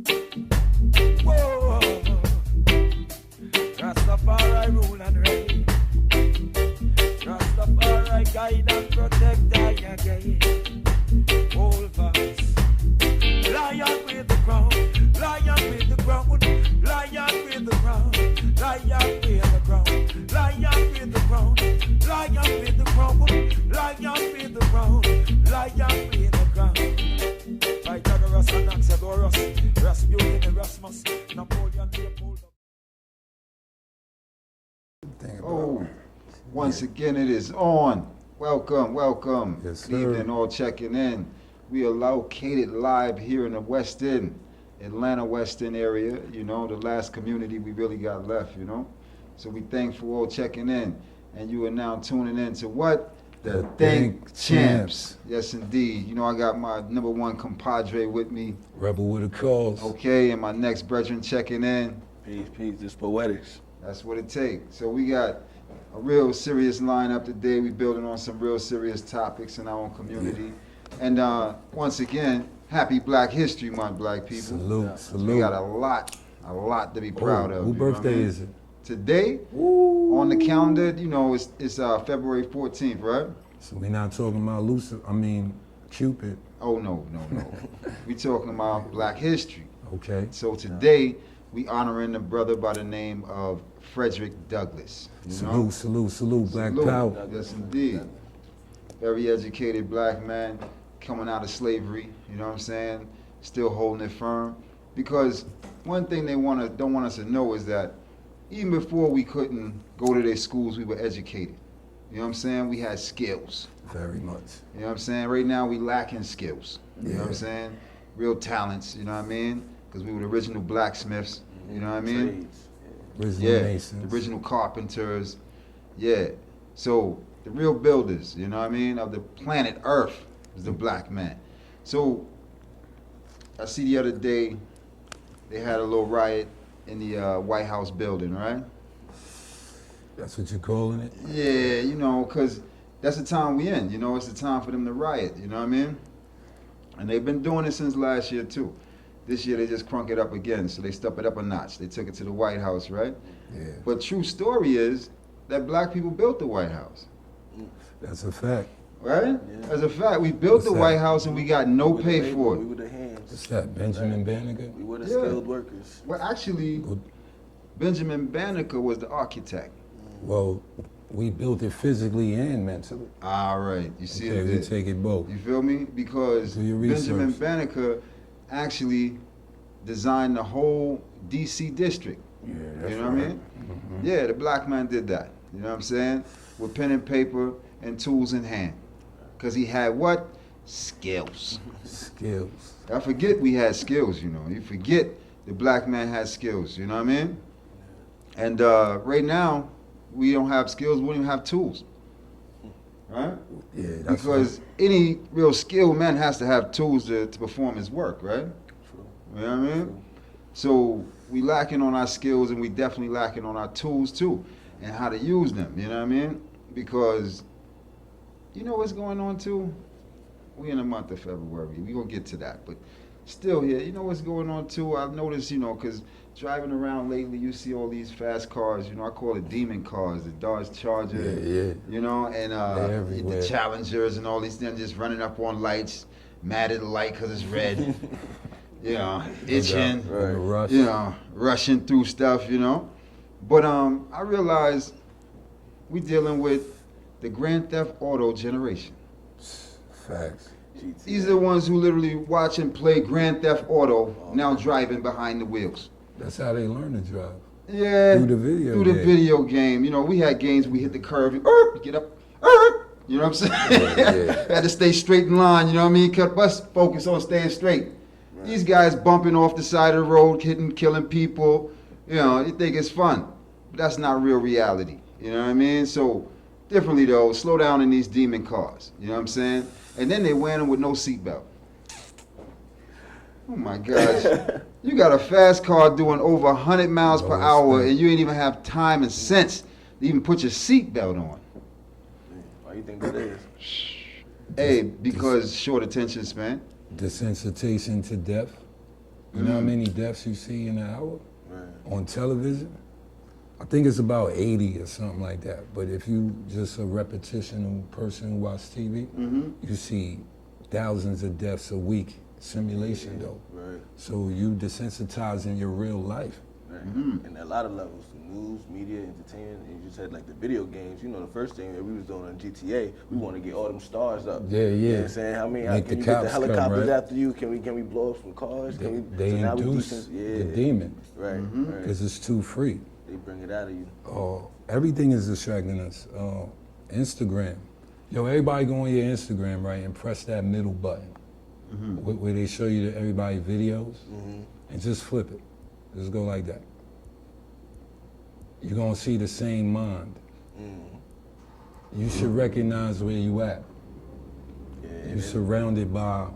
Whoa, Rastafari rule and reign. Rastafari guide and protect I again. Hold fast. Lion with the crown, lion with the crown, lion with the crown, lion with the crown, lion with the crown, lion with the crown, lion with the crown, lion with the crown. By Douglass and Axel Rasputin, Erasmus, Napoleon, Leopold. Oh, once again it is on. Welcome, welcome. Yes, sir. Good evening, all checking in. We are located live here in the West End, Atlanta West End area, you know, the last community we really got left, you know. So we thankful all checking in. And you are now tuning in to what? The Think Champs. Yes, indeed. You know, I got my number one compadre with me. Rebel with a cause. Okay, and my next brethren checking in. Peace, this poetics. That's what it takes. So we got a real serious lineup today. We building on some real serious topics in our own community. Yeah. And once again, happy Black History Month, Black people. Salute, salute. We got a lot to be proud of. Whose birthday is it? Today, on the calendar, you know, it's February 14th, right? So we're not talking about Cupid. Oh, no. We talking about Black history. Okay. So today, we honoring a brother by the name of Frederick Douglass. Salute, Black Power. Yes, indeed. Very educated Black man coming out of slavery, you know what I'm saying? Still holding it firm. Because one thing they don't want us to know is that even before we couldn't go to their schools, we were educated. You know what I'm saying? We had skills. Very much. You know what I'm saying? Right now we lacking skills. You know what I'm saying? Real talents, you know what I mean? Because we were the original blacksmiths, you know what I mean? Original masons. The original carpenters. Yeah. So the real builders, you know what I mean, of the planet Earth is the Black man. So I see the other day they had a little riot in the White House building, right? That's what you're calling it? Yeah, you know, because that's the time we in. You know, it's the time for them to riot, you know what I mean? And they've been doing it since last year, too. This year they just crunk it up again, so they step it up a notch. They took it to the White House, right? Yeah. But true story is that Black people built the White House. That's a fact. Right? Yeah. As a fact, we built the White House and we got no pay for it. We were the hands. What's that, Benjamin Banneker? We were the skilled workers. Well, actually, Benjamin Banneker was the architect. Well, we built it physically and mentally. All right. You see okay, it? We take it both. You feel me? Because Benjamin Banneker actually designed the whole D.C. district. Yeah, you know what I mean? Mm-hmm. Yeah, the Black man did that. You know what I'm saying? With pen and paper and tools in hand. Because he had what? Skills. Skills. I forget we had skills, you know. You forget the Black man had skills, you know what I mean? And right now, we don't have skills, we don't even have tools. Right? Yeah, that's because any real skilled man has to have tools to perform his work, right? True. You know what I mean? True. So we lacking on our skills and we definitely lacking on our tools too, and how to use them, you know what I mean? Because you know what's going on too? We in the month of February, we gonna get to that, but still here, you know what's going on too? I've noticed, you know, because driving around lately, you see all these fast cars, you know, I call it demon cars, the Dodge Charger, you know, and the Challengers and all these things just running up on lights, mad at the light because it's red, you know, itching, you know, rushing through stuff, you know. But I realized we dealing with the Grand Theft Auto generation. Facts. These are the ones who literally watch and play Grand Theft Auto, now driving behind the wheels. That's how they learn to drive. Yeah. Through the video game. You know, we had games we hit the curve, get up, you know what I'm saying? Had to stay straight in line, you know what I mean? Kept us focused on staying straight. Right. These guys bumping off the side of the road, killing people, you know, you think it's fun. But that's not real reality, you know what I mean? So, differently though, slow down in these demon cars, you know what I'm saying? And then they wearing them with no seatbelt. Oh my gosh. You got a fast car doing over 100 miles per hour and you ain't even have time and sense to even put your seatbelt on. Why you think that is? Hey, because short attention span. Desensitization to death. You know how many deaths you see in an hour Right. on television? I think it's about 80 or something like that. But if you just a repetitional person who watch TV, you see thousands of deaths a week. Simulation though. Right. So you desensitizing your real life. Right. And a lot of levels, news, media, entertainment, and you just had like the video games. You know, the first thing that we was doing on GTA, we want to get all them stars up. Yeah, You know what yeah. I'm saying? How many? Make Can the you get the cops come, helicopters right? after you? Can we blow up some cars? Can we? They so now we induce decent- the demon Right. Right. because it's too free. They bring it out of you. Everything is distracting us. Instagram. Yo, everybody go on your Instagram, right, and press that middle button where they show you everybody videos, and just flip it. Just go like that. You're gonna see the same mind. You should recognize where you at. Yeah. You're surrounded by.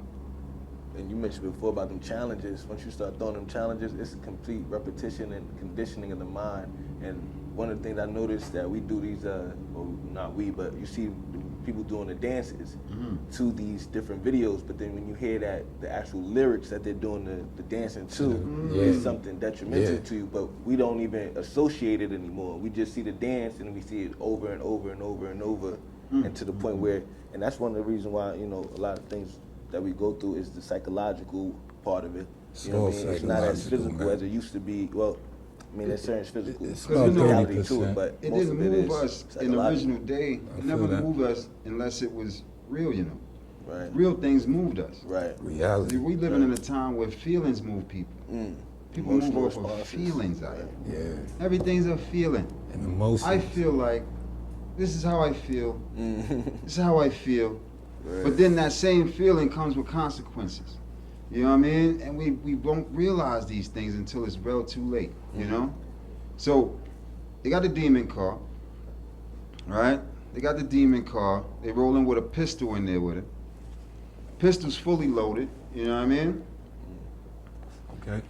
And you mentioned before about them challenges. Once you start throwing them challenges, it's a complete repetition and conditioning of the mind. And one of the things I noticed that we do these, well, not we, but you see people doing the dances to these different videos. But then when you hear that the actual lyrics that they're doing the dancing to is something detrimental to you. But we don't even associate it anymore. We just see the dance and we see it over and over and over and over, and to the point where, and that's one of the reasons why, you know, a lot of things that we go through is the psychological part of it. You know what I mean? It's not as physical, man, as it used to be. Well, I mean, there's certain physical reality to it, but It most didn't of it move is us in the original day. It never moved us unless it was real, you know. Right. Real things moved us. Right. Reality. See, we living in a time where feelings move people. People Emotional move off of responses. feelings out here. Yeah. Everything's a feeling. And emotions. I feel like this is how I feel. This is how I feel. Right. But then that same feeling comes with consequences. You know what I mean? And we don't realize these things until it's well too late, you know? So they got the demon car, right? They got the demon car. They rolling with a pistol in there with it. Pistol's fully loaded, you know what I mean? Okay.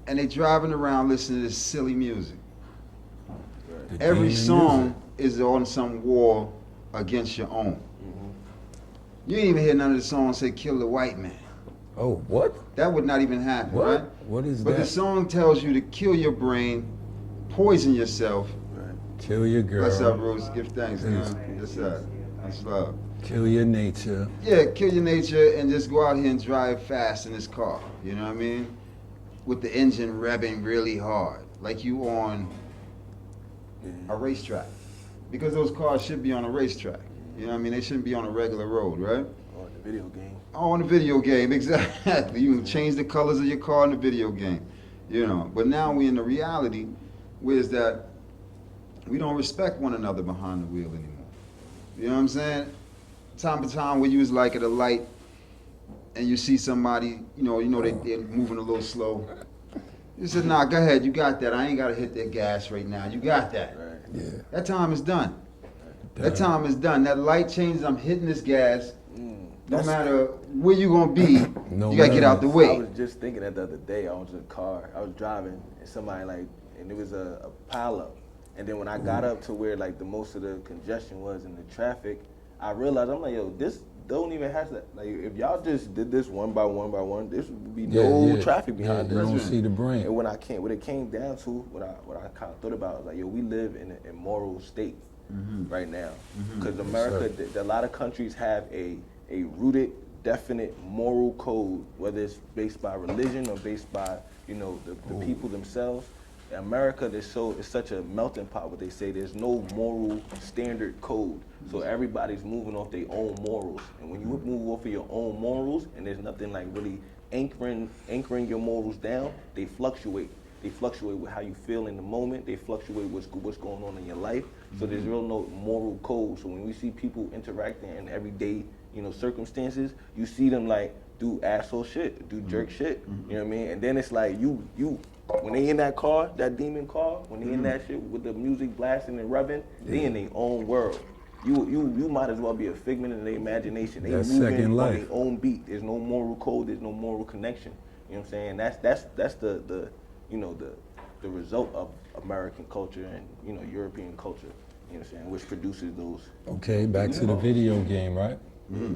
And they driving around listening to this silly music. The Every demon song is on some war against your own. You ain't even hear none of the songs say kill the white man. Oh, what? That would not even happen, What? right? What is But that? the song tells you to kill your brain, poison yourself. Kill your girl. What's up, Bruce? Give thanks, man. That's up. That's love. Kill your nature. Yeah, kill your nature and just go out here and drive fast in this car. You know what I mean? With the engine revving really hard, like you on a racetrack. Because those cars should be on a racetrack. You know what I mean? They shouldn't be on a regular road, right? Or the video game. Oh, on the video game, exactly. You can change the colors of your car in the video game, you know. But now we in the reality, where is that we don't respect one another behind the wheel anymore. You know what I'm saying? Time to time where you was like at a light and you see somebody, they're moving a little slow. You said, nah, go ahead, you got that. I ain't got to hit that gas right now. You got that. Right. Yeah. That time is done. That time is done. That light changes, I'm hitting this gas. No matter where you gonna be, No you gotta get out the I way. was just thinking that the other day. I was in a car. I was driving, and somebody and it was a pile up. And then when I got up to where like the most of the congestion was in the traffic, I realized I'm like, yo, this don't even have to. Like, if y'all just did this one by one by one, this would be no traffic behind You this. don't see the brain. And what it came down to, what I kind of thought about was like, yo, we live in an immoral state right now, because America, a lot of countries have a rooted, definite moral code, whether it's based by religion or based by the people themselves. In America, it's such a melting pot. What they say, there's no moral standard code, so everybody's moving off their own morals. And when you move off of your own morals, and there's nothing like really anchoring your morals down, they fluctuate. They fluctuate with how you feel in the moment. They fluctuate with what's going on in your life. So there's real no moral code. So when we see people interacting in everyday, circumstances, you see them like do asshole shit, do jerk shit. You know what I mean? And then it's like you when they in that car, that demon car, when they in that shit with the music blasting and revving, they in their own world. You might as well be a figment of their imagination. They moving on their own beat. There's no moral code. There's no moral connection. You know what I'm saying? That's the result of American culture and European culture. You know what I'm saying? Which produces those. Okay, back to the video game, right?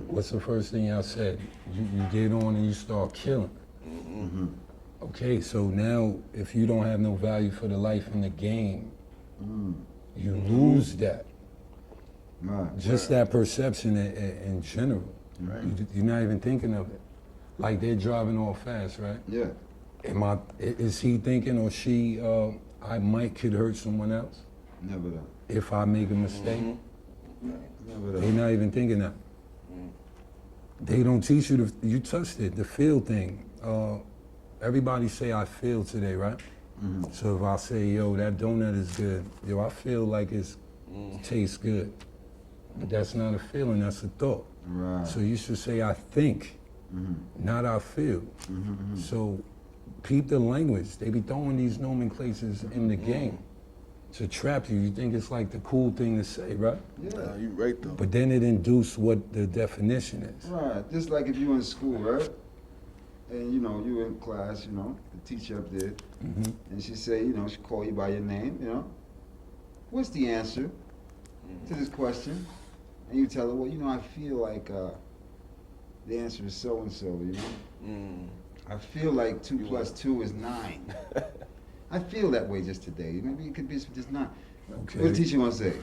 What's the first thing y'all said? You get on and you start killing. Okay, so now if you don't have no value for the life in the game, you lose that. Right. Just that perception in general. Right. You're not even thinking of it. Like they're driving all fast, right? Yeah. Is he thinking or she, I could hurt someone else Never that. if I make a mistake? Never They're that. not even thinking that. They don't teach you, you touched it, the feel thing. Everybody say I feel today, right? So if I say, yo, that donut is good, yo, I feel like it tastes good. But that's not a feeling, that's a thought. Right. So you should say I think, not I feel. So peep the language. They be throwing these nomenclatures in the game to trap you. You think it's like the cool thing to say, right? Yeah. You right though. But then it induces what the definition is. Right. Just like if you in school, right? And you in class, the teacher up there, and she say, she call you by your name, what's the answer to this question? And you tell her, well, I feel like the answer is so and so, I feel like 2 + 2 is 9. I feel that way just today. Maybe it could be just 9. Okay. What the teacher gonna say?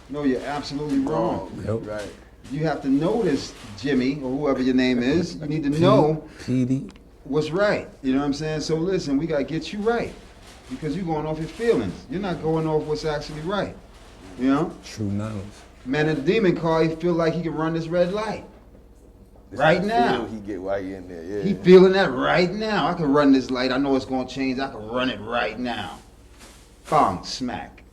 No, you're absolutely wrong. Yep. Right. You have to know this, Jimmy, or whoever your name is. You need to know PD. what's right. You know what I'm saying? So listen, we gotta get you right. Because you're going off your feelings. You're not going off what's actually right. True knowledge. Man in the demon car, he feel like he can run this red light. Right now. He get white in there. Yeah. He feeling that right now. I can run this light. I know it's gonna change. I can run it right now. Bang, smack.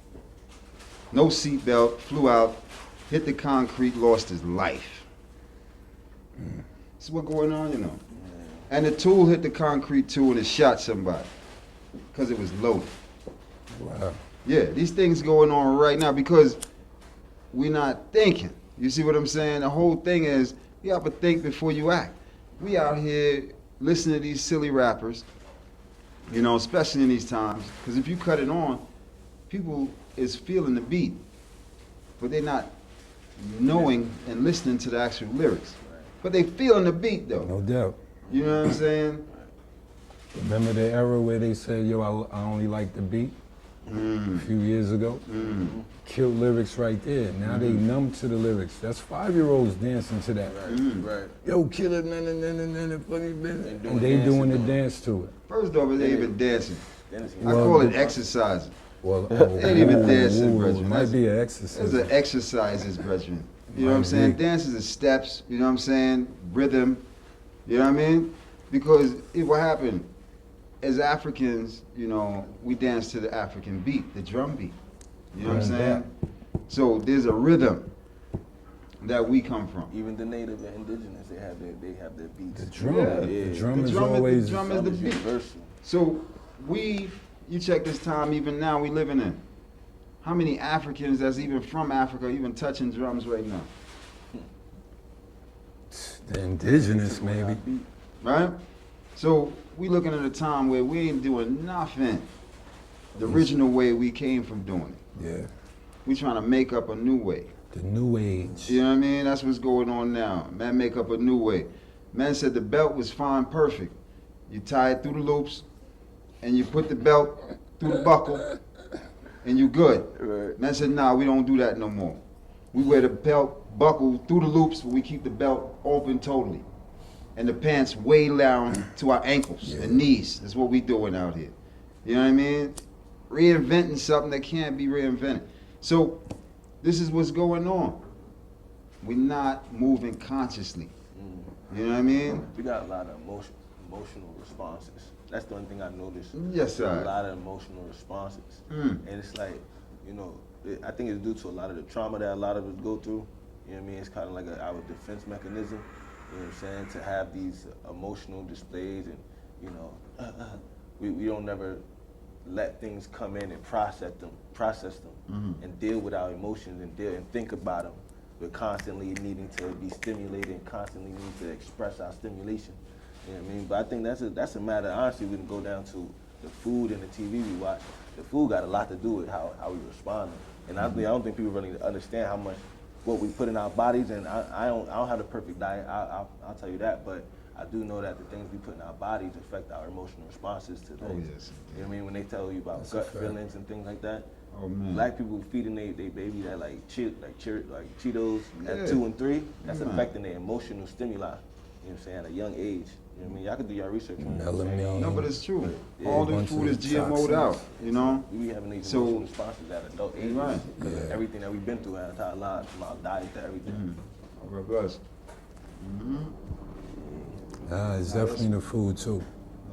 No seatbelt, flew out, hit the concrete, lost his life. This is what's going on, And the tool hit the concrete too and it shot somebody. Because it was loaded. Wow. Yeah, these things going on right now because we're not thinking. You see what I'm saying? The whole thing is you have to think before you act. We out here listening to these silly rappers, especially in these times. Because if you cut it on, people is feeling the beat, but they're not knowing and listening to the actual lyrics. But they feeling the beat though. No doubt. You know what I'm saying? Remember the era where they said, yo, I only like the beat? A few years ago? Killed lyrics right there. Now they numb to the lyrics. That's 5-year-olds dancing to that. Right. Yo, kill it, funny business. doing And they doing the dancing, dance to it. First off, it ain't even dancing. Then it's I call it exercising. Well, ain't even dancing, brethren. It might be an It's exercise. an exercises, brethren. You know what I'm saying? Dances are steps, you know what I'm saying? Rhythm, you know what I mean? Because what happened, as Africans, we dance to the African beat, the drum beat. You know what I'm saying? So there's a rhythm that we come from. Even the native and indigenous, they have their beats. The drum. Yeah. The drum The is drum always. the drum is the beat. universal. So you check this time even now we living in. How many Africans that's even from Africa even touching drums right now? The indigenous, maybe. Right? So we looking at a time where we ain't doing nothing the original way we came from doing it. Yeah. We trying to make up a new way. The new age. You know what I mean? That's what's going on now. Man make up a new way. Man said the belt was fine, perfect. You tie it through the loops and you put the belt through the buckle and you good. Right. Man said, nah, we don't do that no more. We wear the belt buckle through the loops, but we keep the belt open totally. And the pants way down to our ankles and knees. That's what we doing out here. You know what I mean? Reinventing something that can't be reinvented. So this is what's going on. We're not moving consciously. You know what I mean? We got a lot of emotional responses. That's the only thing I noticed. Yes, sir. A lot of emotional responses. And it's like, I think it's due to a lot of the trauma that a lot of us go through. You know what I mean? It's kind of like our defense mechanism. You know what I'm saying? To have these emotional displays and, we don't never let things come in and process them and deal with our emotions and think about them. We're constantly needing to be stimulated and constantly need to express our stimulation. You know what I mean? But I think that's a matter, honestly, we can go down to the food and the TV we watch. The food got a lot to do with how we respond. And I don't think people really understand how much what we put in our bodies. And I don't have the perfect diet, I'll tell you that. But I do know that the things we put in our bodies affect our emotional responses to things. Oh, yes. You know what I mean? When they tell you about gut feelings and things like that. Oh, man. Black people feeding they baby that like Cheetos at 2 and 3, that's affecting their emotional stimuli. You know what I'm saying? At a young age. You know what I mean? Y'all could do your research on that. Melamine. No, but it's true. Yeah. All the food is GMO'd out, you know? We be having these emotional responses at adult age because of Yeah. everything that we've been through our entire lives, from our diet to everything. God bless. It's definitely the food too.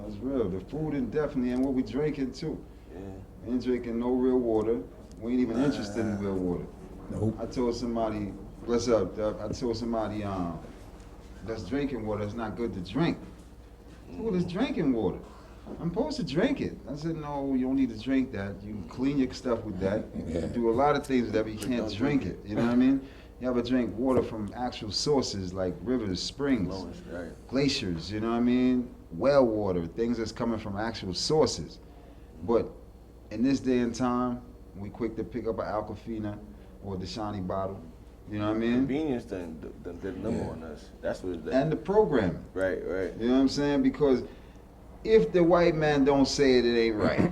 That's real. The food is definitely, and what we drinking too. Yeah. We ain't drinking no real water. We ain't even interested in real water. Nope. I told somebody, what's up, Dub? I told somebody, that's drinking water, it's not good to drink. Well, it's drinking water. I'm supposed to drink it. I said, no, you don't need to drink that. You can clean your stuff with that. You can do a lot of things with that, but you can't drink it. You know what I mean? You ever drink water from actual sources like rivers, springs, glaciers, you know what I mean? Well water, things that's coming from actual sources. But in this day and time, we quick to pick up an Aquafina or the shiny bottle. You know what I mean? Convenience done did a number on us. That's what it's And the programming. Right. You know what I'm saying? Because if the white man don't say it, it ain't right.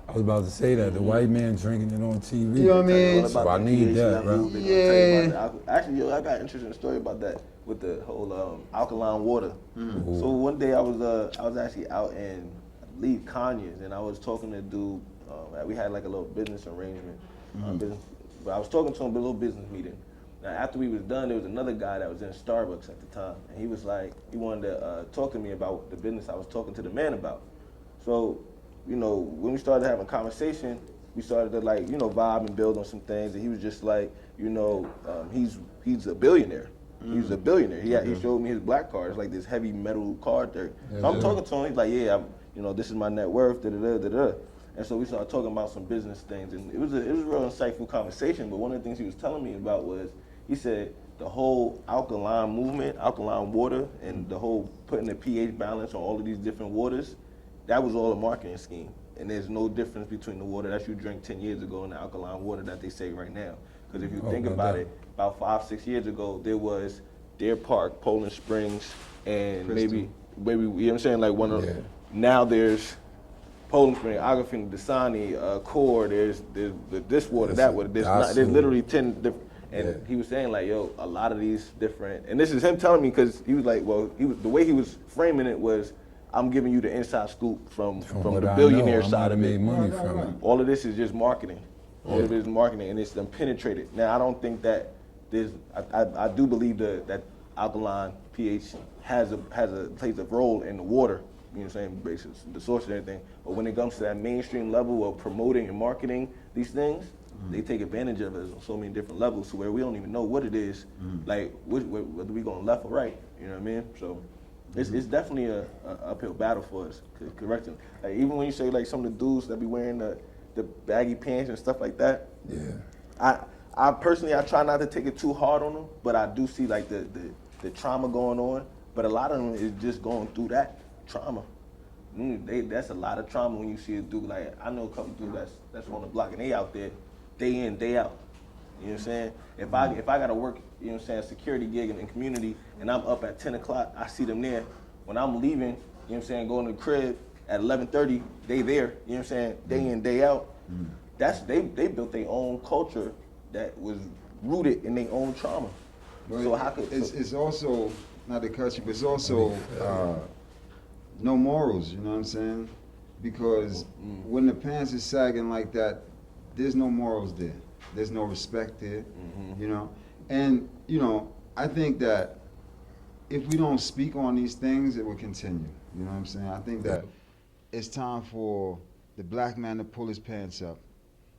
I was about to say that. The white man drinking it on TV. You know what I mean? So I need that, right? Yeah. Actually, yo, I got an interesting story about that with the whole alkaline water. So one day I was actually out in, I believe, Conyers, and I was talking to a dude. We had like a little business arrangement. But I was talking to him at a little business meeting. Now, after we was done, there was another guy that was in Starbucks at the time, and he was like, he wanted to talk to me about the business I was talking to the man about. So, you know, when we started having a conversation, we started to like, you know, vibe and build on some things, and he was just like, you know, he's a billionaire. He's a billionaire. He showed me his black card. It's like this heavy metal card there. So I'm talking to him. He's like, yeah, you know, this is my net worth. Da da da da. And so we started talking about some business things, and it was a real insightful conversation. But one of the things he was telling me about was, he said the whole alkaline movement, alkaline water, and the whole putting the pH balance on all of these different waters, that was all a marketing scheme. And there's no difference between the water that you drank 10 years ago and the alkaline water that they say right now. Because if you think about it, about 5-6 years ago, there was Deer Park, Poland Springs, and maybe, you know what I'm saying, like one of now there's Poland Springs, Aquafina, Dasani, Core, there's this water, that water, there's literally 10 different. And he was saying like, yo, a lot of these different, and this is him telling me, because he was like, well, the way he was framing it was, I'm giving you the inside scoop from the billionaire side of it. Money from it. All of this is just marketing. All of it is marketing, and it's them penetrated. Now, I don't think that there's, I do believe that alkaline pH plays a role in the water, you know what I'm saying, basis, the source and everything. But when it comes to that mainstream level of promoting and marketing these things, they take advantage of it on so many different levels to where we don't even know what it is, like whether we going left or right, you know what I mean? So it's definitely a uphill battle for us, correcting. Like, even when you say like some of the dudes that be wearing the baggy pants and stuff like that, I personally, I try not to take it too hard on them, but I do see like the trauma going on, but a lot of them is just going through that trauma. That's a lot of trauma when you see a dude, like, I know a couple dudes that's on the block and they out there day in, day out. You know what I'm saying? If I gotta work, you know what I'm saying, security gig in the community, and I'm up at 10 o'clock, I see them there. When I'm leaving, you know what I'm saying, going to the crib at 11:30, they there, you know what I'm saying, day in, day out. That's they built their own culture that was rooted in their own trauma. But so how could it's also, not to cut you, but it's also no morals, you know what I'm saying? Because when the pants is sagging like that, there's no morals there. There's no respect there, you know? And, you know, I think that if we don't speak on these things, it will continue, you know what I'm saying? I think that it's time for the black man to pull his pants up.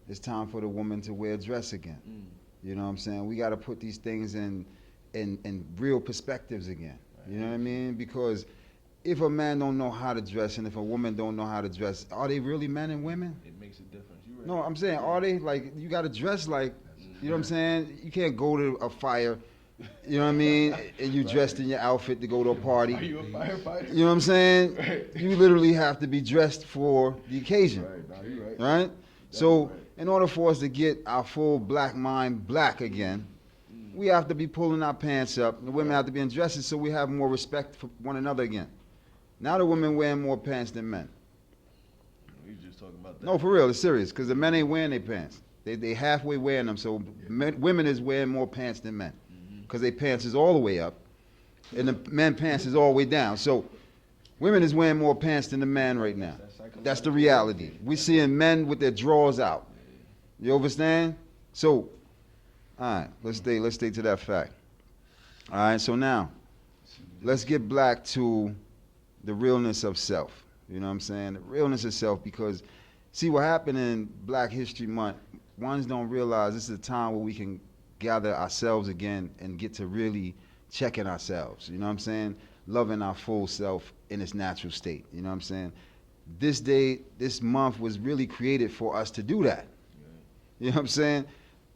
It's time for the woman to wear a dress again. You know what I'm saying? We got to put these things in real perspectives again, you know what I mean? Because if a man don't know how to dress and if a woman don't know how to dress, are they really men and women? It makes a difference. No, I'm saying, are they, like, you got to dress like, you know what I'm saying? You can't go to a fire, you know what I mean, and you dressed in your outfit to go to a party. Are you a firefighter? You know what I'm saying? You literally have to be dressed for the occasion. Right? So, in order for us to get our full black mind black again, we have to be pulling our pants up. The women have to be in dresses so we have more respect for one another again. Now the women wearing more pants than men. You just talking about that. No, for real, it's serious. Because the men ain't wearing their pants. They halfway wearing them. So women is wearing more pants than men. Because their pants is all the way up. And the men pants is all the way down. So women is wearing more pants than the man right now. That's the reality. We seeing men with their drawers out. You understand? So, all right, let's stay to that fact. All right, so now, let's get back to the realness of self. You know what I'm saying? The realness of self, because see what happened in Black History Month, ones don't realize this is a time where we can gather ourselves again and get to really checking ourselves. You know what I'm saying? Loving our full self in its natural state. You know what I'm saying? This day, this month was really created for us to do that. You know what I'm saying?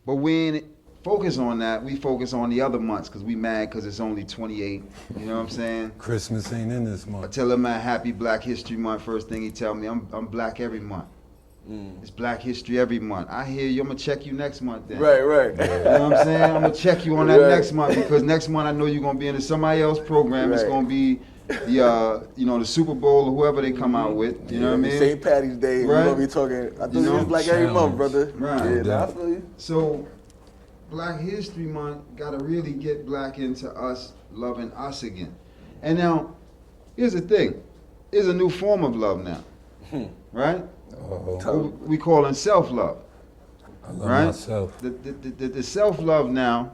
But we ain't focus on that. We focus on the other months because we mad because it's only 28. You know what I'm saying? Christmas ain't in this I month. tell him, man, happy Black History Month. First thing he tell me, I'm black every month. It's Black History every month. I hear you. I'm going to check you next month then. Right. You know what I'm saying? I'm going to check you on that next month because next month I know you're going to be in somebody else's program. It's going to be the the Super Bowl or whoever they come out with. You know what I mean? St. Patty's Day. Right. We're going to be talking. I thought You it know, was Black every month, brother. Right. Yeah, I feel you. So Black History Month got to really get black into us loving us again. And now, here's the thing. There's a new form of love now. Right? Oh, We call it self-love. I love Right? myself. The self-love now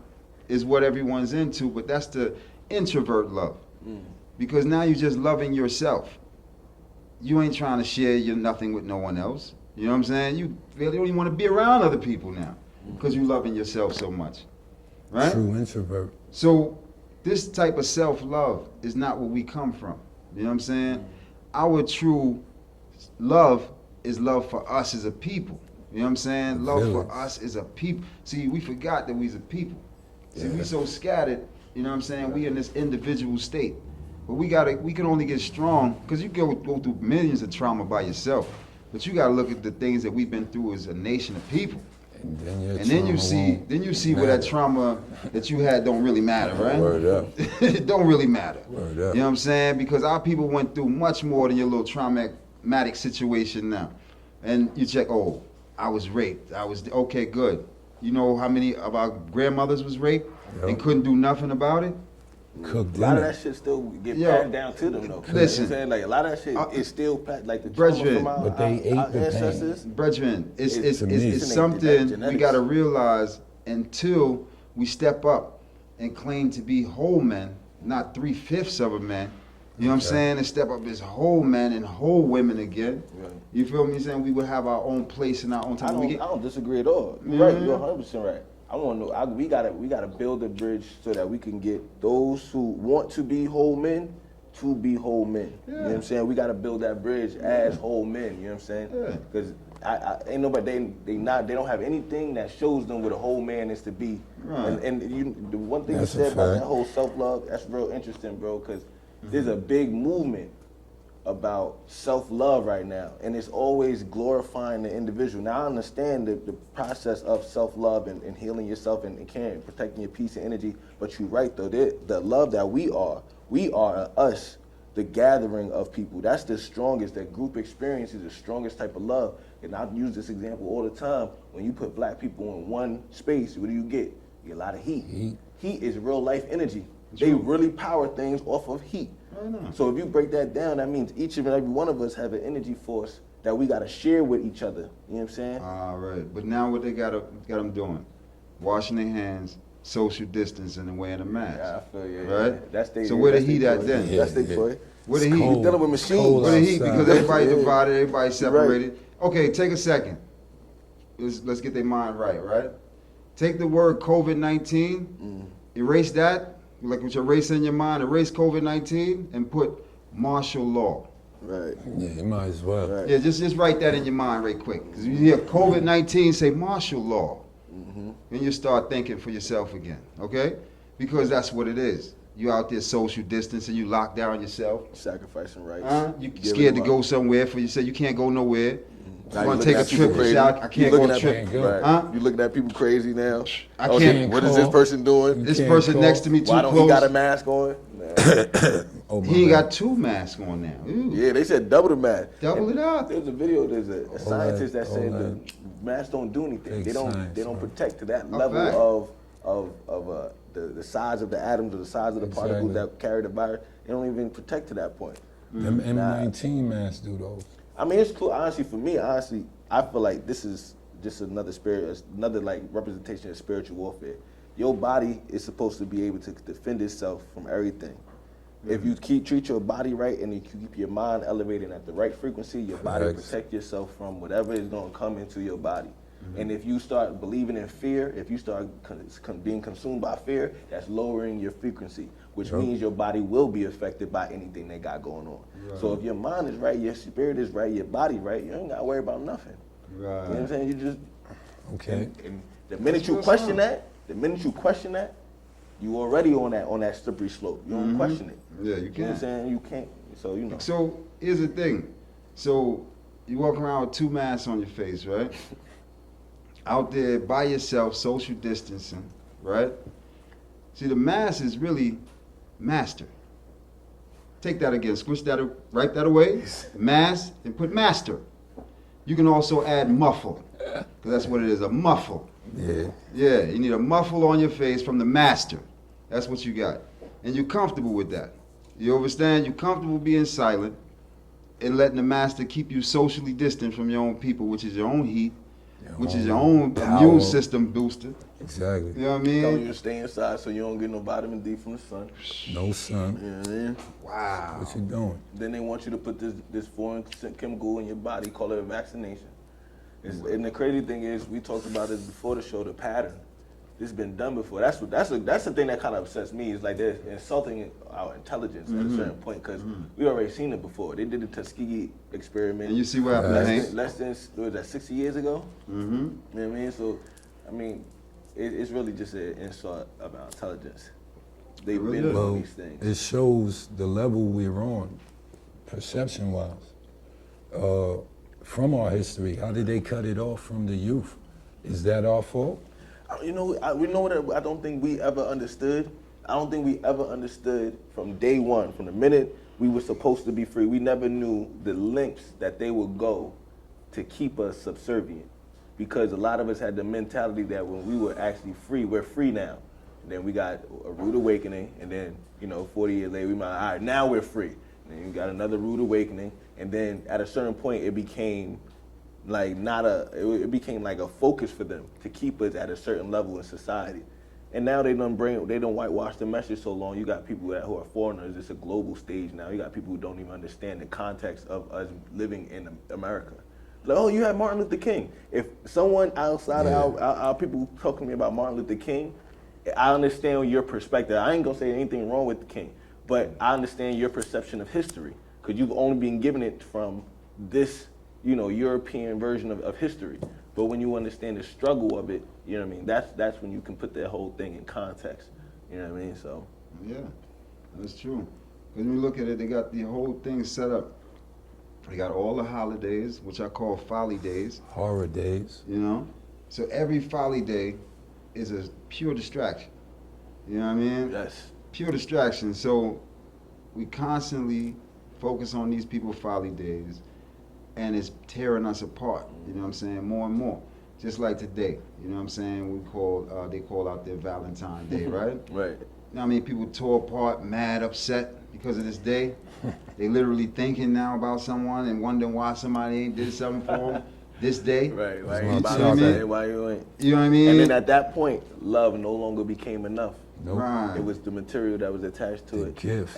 is what everyone's into, but that's the introvert love. Because now you're just loving yourself. You ain't trying to share your nothing with no one else. You know what I'm saying? You really don't even want to be around other people now because you're loving yourself so much. Right? True introvert. So this type of self-love is not where we come from. You know what I'm saying? Our true love is love for us as a people. You know what I'm saying? Love for us as a people. See, we forgot that we's a people. See, we so scattered, you know what I'm saying? We in this individual state. But we can only get strong, because you go through millions of trauma by yourself. But you gotta look at the things that we've been through as a nation of people. And Then you see where that trauma that you had don't really matter, right? Word up. It don't really matter. Word up. You know what I'm saying? Because our people went through much more than your little traumatic situation now. And you check, oh, I was raped. Okay, good. You know how many of our grandmothers was raped and couldn't do nothing about it? Cook A lot of dinner. that shit still get passed down to them though. Listen. You know what I'm saying? Like a lot of that shit is still like the trauma Brethren, from our but they ate the pain. ancestors. Brethren, it's to me, it's something genetics. we gotta realize until we step up and claim to be whole men, not 3/5 of a man. You know what I'm saying? And step up as whole men and whole women again. Right. You feel me saying? We would have our own place and our own I time. don't disagree at all. You're right. You're 100% right. I want to know. We gotta build a bridge so that we can get those who want to be whole men to be whole men. You know what I'm saying? We gotta build that bridge as whole men. You know what I'm saying? Because I ain't nobody. They don't have anything that shows them what a whole man is to be. Right. And the one thing That's you said a about fact. that whole self-love, that's real interesting, bro. Because there's a big movement about self-love right now, and it's always glorifying the individual. Now I understand the process of self-love and healing yourself and caring, protecting your peace and energy, but you're right though, the love that we are us, the gathering of people. That's the strongest, that group experience is the strongest type of love. And I use this example all the time. When you put black people in one space, what do? You get a lot of heat. Heat is real life energy. They really power things off of heat. So if you break that down, that means each and every one of us have an energy force that we got to share with each other. You know what I'm saying? All right. But now what they got them doing? Washing their hands, social distancing, and wearing a mask. Yeah, I feel you. Right? Yeah. That's they, So where the that's heat their at choice. then? That's their choice. Where the It's heat? cold. We're dealing with machines. Cold Where the heat? outside. Because everybody's Yeah. divided, everybody's separated. Okay, take a second. Let's get their mind right? Take the word COVID-19, erase that, like what you're erasing in your mind, erase COVID-19 and put martial law. Right. Yeah, you might as well. Right. Yeah, just write that in your mind right quick. Because you hear COVID-19, say martial law. Then you start thinking for yourself again, okay? Because that's what it is. You out there social distancing, you locked down yourself. Sacrificing rights. You Giving scared to them go up. somewhere for you say you can't go nowhere. Now You want you to take looking a at people trip, crazy. I can't You go looking on a at trip. Can't go. Right. Huh? You looking at people crazy now. I Oh, can't. What is this call. person doing? This Can't person call. next to me too Why don't close. he got a mask on? Nah. Oh, my He ain't bad. got 2 masks on now. Ooh. Yeah, they said double the mask. Double And it up. There's a video. There's a scientist that all said that. the masks don't do anything. Big They don't. science, They don't man. protect to that A level fact. of the size of the atoms or the size of the particles Exactly. that carry the virus. They don't even protect to that point. Them M19 masks do those. I mean, it's cool. Honestly, for me, I feel like this is just another like representation of spiritual warfare. Your body is supposed to be able to defend itself from everything. If you treat your body right and you keep your mind elevated at the right frequency, your body Facts. protect yourself from whatever is going to come into your body. And if you start believing in fear, if you start being consumed by fear, that's lowering your frequency, which means your body will be affected by anything they got going on. So if your mind is right, your spirit is right, your body right, you ain't got to worry about nothing. You know what I'm saying? You just Okay. and the minute you question that, you already on that slippery slope. You don't question it. Yeah, you You know what I'm can't. saying? You can't. So you know. So here's the thing. So you walk around with 2 masks on your face, right? Out there by yourself, social distancing, right? See, the mask is really master. Take that again. Switch that, write that away. Mask and put master. You can also add muffle, because that's what it is, a muffle. Yeah. Yeah, you need a muffle on your face from the master. That's what you got. And you're comfortable with that. You understand? You're comfortable being silent and letting the master keep you socially distant from your own people, which is your own heat, which is your own power. immune system booster. Exactly. You know what I Telling mean? you to stay inside so you don't get no vitamin D from the sun. No sun. You know what I mean? Wow. What you doing? Then they want you to put this foreign chemical in your body, call it a vaccination. And the crazy thing is, we talked about this before the show, the pattern. This has been done before. That's the thing that kind of upsets me. Is like they're insulting our intelligence at a certain point because we already seen it before. They did the Tuskegee experiment. And you see what happened to Hank? less than what was that 60 years ago? Mm-hmm. You know what I mean? So, I mean, it's really just an insult about intelligence. They've really been is. doing Well, these things. it shows the level we're on, perception-wise. From our history, how did they cut it off from the youth? Is that our fault? You know, we know that I don't think we ever understood. I don't think we ever understood from day one, from the minute we were supposed to be free. We never knew the lengths that they would go to keep us subservient. Because a lot of us had the mentality that when we were actually free, we're free now. And then we got a rude awakening, and then, 40 years later, we might, all right, now we're free. And then you got another rude awakening, and then at a certain point, it became like it became like a focus for them to keep us at a certain level in society. And now they don't whitewash the message so long. You got people who are foreigners. It's a global stage now. You got people who don't even understand the context of us living in America. Like, oh, you had Martin Luther King. If someone outside of our people talking to me about Martin Luther King, I understand your perspective. I ain't gonna say anything wrong with the King, but I understand your perception of history because you've only been given it from this, European version of history. But when you understand the struggle of it, you know what I mean? That's when you can put that whole thing in context. You know what I mean? So Yeah, that's true. Because when you look at it, they got the whole thing set up. They got all the holidays, which I call folly days, Horror days. So every folly day is a pure distraction. You know what I mean? yes, Pure distraction. So we constantly focus on these people's folly days, and it's tearing us apart. You know what I'm saying? More and more. Just like today. You know what I'm saying? They call out their Valentine's Day, right? right. You know how many people tore apart, mad, upset because of this day? They literally thinking now about someone and wondering why somebody ain't did something for them this day. Right. That's Why my you thought. about to say why you ain't? You know what I mean? And then at that point, love no longer became enough. Nope. Right. It was the material that was attached to The it. gift.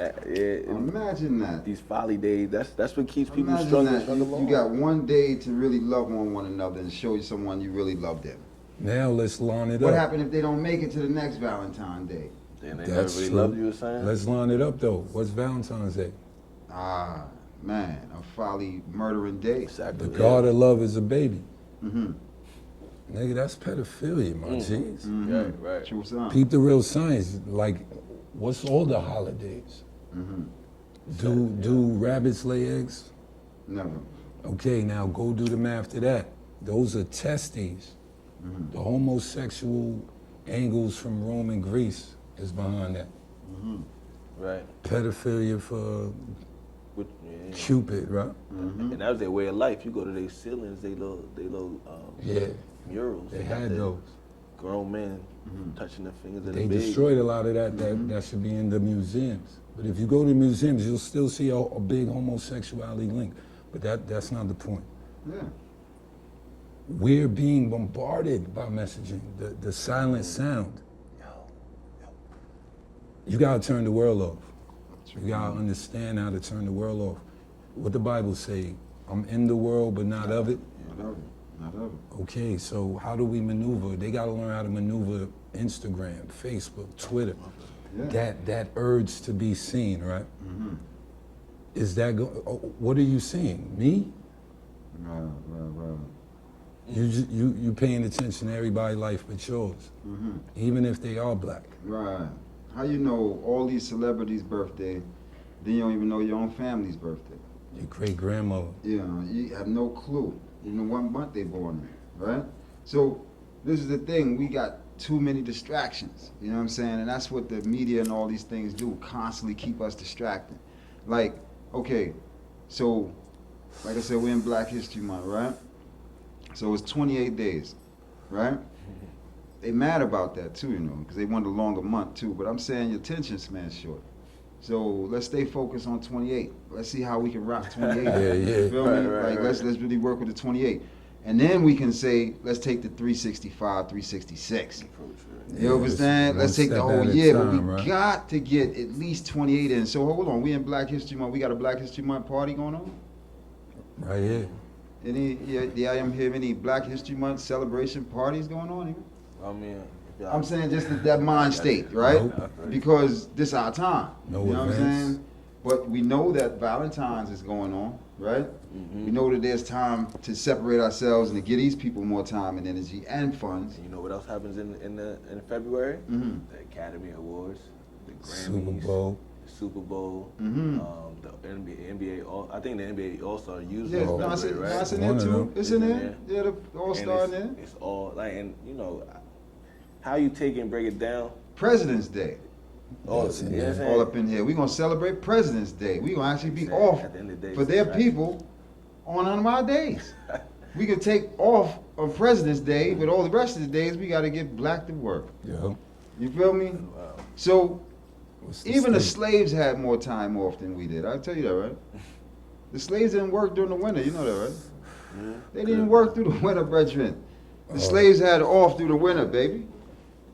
Imagine that. These folly days, that's what keeps people Imagine struggling. that. You got one day to really love on one another and show you someone you really love them. Now let's line it What up. happened if they don't make it to the next Valentine's Day? Then they That's never really true. loved you, or something. Let's line it up though. What's Valentine's Day? Ah, man, a folly murdering day. Exactly. The God of love is a baby. Mm-hmm. Nigga, that's pedophilia, my G's. Mm-hmm. Right, right. True son. Peep the real science. Like, what's all the holidays? Do rabbits lay eggs? Never. Okay, now go do the math to that. Those are testes. The homosexual angles from Rome and Greece is behind that. Right. Pedophilia for Yeah. Cupid, right? And that was their way of life. You go to their ceilings, they little Yeah, murals. they got had the those. grown men touching their fingers in They the big. destroyed a lot of that should be in the museums. But if you go to museums, you'll still see a big homosexuality link. But that's not the point. Yeah. We're being bombarded by messaging, the silent sound. You gotta turn the world off. You gotta understand how to turn the world off. What the Bible say, I'm in the world but not of it. Not of it. Not of it. Okay, so how do we maneuver? They gotta learn how to maneuver Instagram, Facebook, Twitter. Yeah. That urge to be seen, right? Is that what are you seeing? Me? Right. You paying attention to everybody's life but yours, even if they are black. Right. How you know all these celebrities' birthday, then you don't even know your own family's birthday? Your great grandmother. You know, you have no clue. You know what month they born in, right? So this is the thing, we got too many distractions, you know what I'm saying? And that's what the media and all these things do, constantly keep us distracted. Like, okay, so, like I said, we're in Black History Month, right? So it's 28 days, right? They mad about that too, you know, because they want a longer month too, but I'm saying your attention span's short. So let's stay focused on 28. Let's see how we can rock 28. Yeah. You feel me? Right. Let's really work with the 28. And then we can say, let's take the 365, 366. You understand? Let's take the whole year, but we got to get at least 28 in. So hold on, we in Black History Month. We got a Black History Month party going on? Right here. I am hear any Black History Month celebration parties going on even? I mean, I'm saying just that mind state, right? Nope. Because this our time. No you know events. what I'm saying? But we know that Valentine's is going on, right? We know that there's time to separate ourselves and to give these people more time and energy and funds. And you know what else happens in February? The Academy Awards, the Grammys, Super Bowl. the NBA. I think the NBA All-Star usually Yeah, is February, right? that's in there too. It's in there. Yeah, the And All-Star in there. It's all like, and you know, how you take it and break it down. President's Day. Oh, Yes, you know what I'm yeah. saying? All up in here. We're going to celebrate President's Day. We're going to actually be off At the end of the day, for it's their right. people on one of our days. We can take off on President's Day, but all the rest of the days we got to get black to work. Yeah. You feel me? Wow. So What's the even the state? slaves had more time off than we did. I'll tell you that, right? The slaves didn't work during the winter. You know that, right? Yeah. They didn't work through the winter, brethren. The Oh. slaves had off through the winter, baby.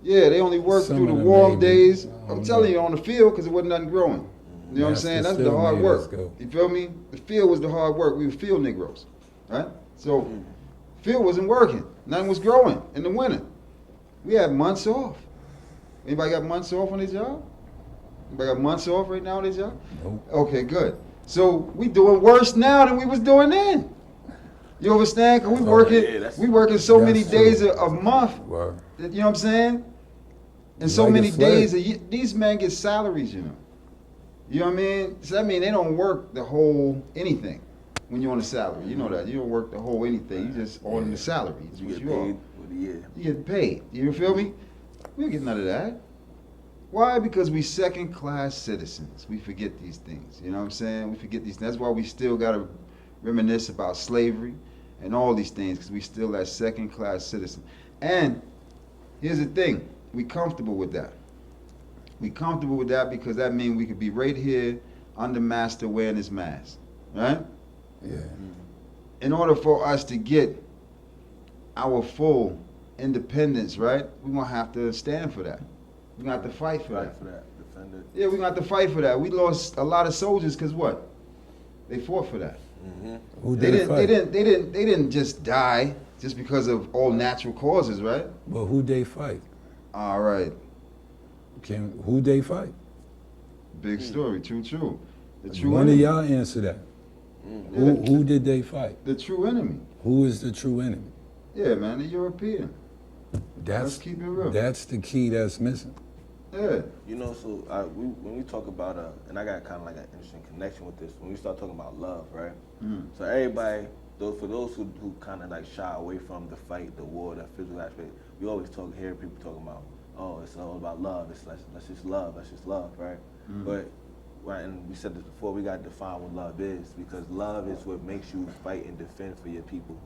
Yeah, they only worked Some through the of them warm maybe. days. I I'm don't telling know. you, on the field, because it wasn't nothing growing. You know what I'm saying? That's the still hard made us work. go. You feel me? The field was the hard work. We were field Negroes, right? So, field wasn't working. Nothing was growing in the winter. We had months off. Anybody got months off on their job? Anybody got months off right now on their job? Nope. Okay, good. So we doing worse now than we was doing then. You understand? 'Cause we Oh, working, yeah, that's- we working so many That's true. days a month. Word. You know what I'm saying? And so Like a many flag. days a year. These men get salaries, you know. You know what I mean? So that mean they don't work the whole anything when you're on a salary. You know that. You don't work the whole anything. You just on the salary. It's You what get you are. paid for the year. You get paid. You feel me? We don't get none of that. Why? Because we second class citizens. We forget these things. You know what I'm saying? We forget these. That's why we still gotta reminisce about slavery and all these things, because we still that second class citizen. And here's the thing, we comfortable with that. We comfortable with that because that means we could be right here under master wearing his mask, right? Yeah. In order for us to get our full independence, right, we're going to have to stand for that. We're going to have to fight for Fight that. for that. Defend it. Yeah, we're going to have to fight for that. We lost a lot of soldiers because what? They fought for that. Who They they fight? they didn't just die just because of all natural causes, right? But who they fight? All right. Who they fight? Big story. True. The true One of enemy. y'all answer that. Who did they fight? The true enemy. Who is the true enemy? Yeah, man, the European. Let's keep it real. That's the key that's missing. Yeah. You know, so when we talk about and I got kind of like an interesting connection with this. When we start talking about love, right? So everybody, for those who kind of like shy away from the fight, the war, the physical aspect, we always hear people talking about, oh, it's all about love. It's let's just love, right? But right, and we said this before, we got to define what love is, because love is what makes you fight and defend for your people.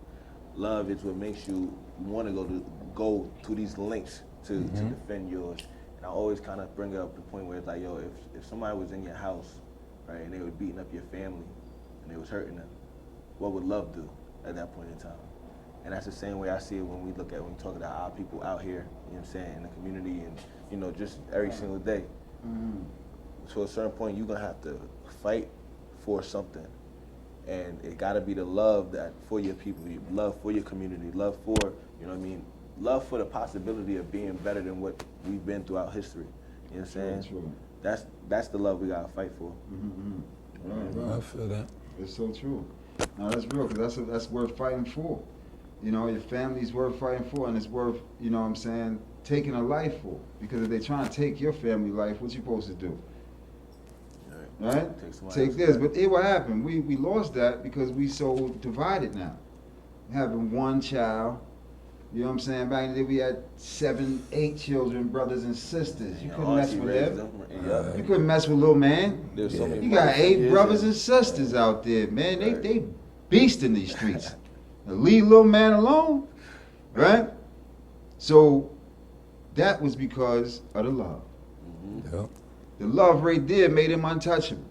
Love is what makes you want to go to these lengths to defend yours. And I always kind of bring up the point where it's like, yo, if somebody was in your house, right, and they were beating up your family, and they was hurting them, what would love do at that point in time? And that's the same way I see it when we talk about our people out here, you know what I'm saying, in the community, and, you know, just every single day. To a certain point, you're going to have to fight for something. And it got to be the love that for your people, love for your community, love for, you know what I mean, love for the possibility of being better than what we've been throughout history. You know what I'm saying? True. That's the love we got to fight for. Right. I feel that. It's so true. No, that's real, because that's worth fighting for. You know, your family's worth fighting for, and it's worth, you know what I'm saying, taking a life for. Because if they're trying to take your family life, what you supposed to do? Right? Take this. But what happened? We lost that because we so divided now. Having one child, you know what I'm saying? Back in the day, we had 7, 8 children, brothers and sisters. You couldn't mess with them. You couldn't mess with little man. So many You got 8 brothers and sisters out there, man. They beast in these streets. Now, leave little man alone, right? So that was because of the love. Yep. The love right there made him untouchable.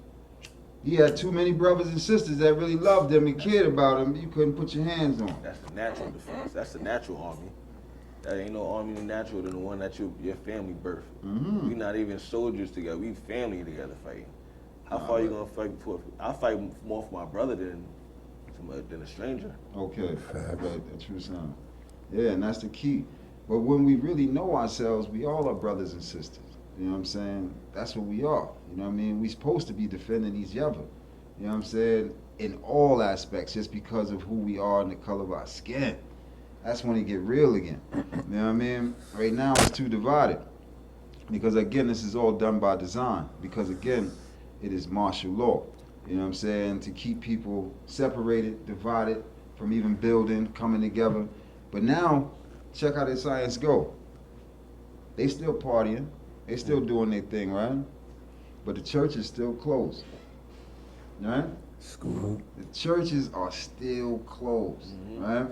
He had too many brothers and sisters that really loved him and cared about him. You couldn't put your hands on. That's the natural defense. That's the natural army. That ain't no army natural than the one that your family birthed. We not even soldiers together. We family together fighting. How far you gonna fight for? I fight more for my brother than a stranger. Okay, right, that's true sound. Yeah, and that's the key. But when we really know ourselves, we all are brothers and sisters. You know what I'm saying? That's what we are. You know what I mean? We supposed to be defending each other. You know what I'm saying? In all aspects, just because of who we are and the color of our skin. That's when it get real again. You know what I mean? Right now it's too divided. Because again, this is all done by design. Because again, it is martial law. You know what I'm saying? To keep people separated, divided, from even building, coming together. But now, check how the science go. They still partying. They still doing their thing, right? But the church is still closed, right? School. The churches are still closed, right?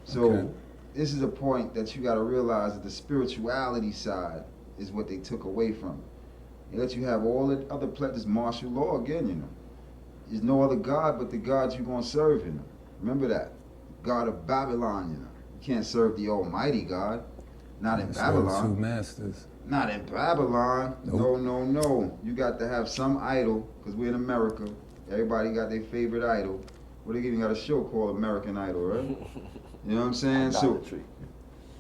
So this is a point that you got to realize that the spirituality side is what they took away from it. They let you have all the other this martial law again, you know. There's no other God but the God you're going to serve, you know. Remember that. God of Babylon, you know. You can't serve the Almighty God. Not in Babylon. 2 masters. Not in Babylon. Nope. No. You got to have some idol, because we're in America. Everybody got their favorite idol. Well, they even got a show called American Idol, right? You know what I'm saying? So,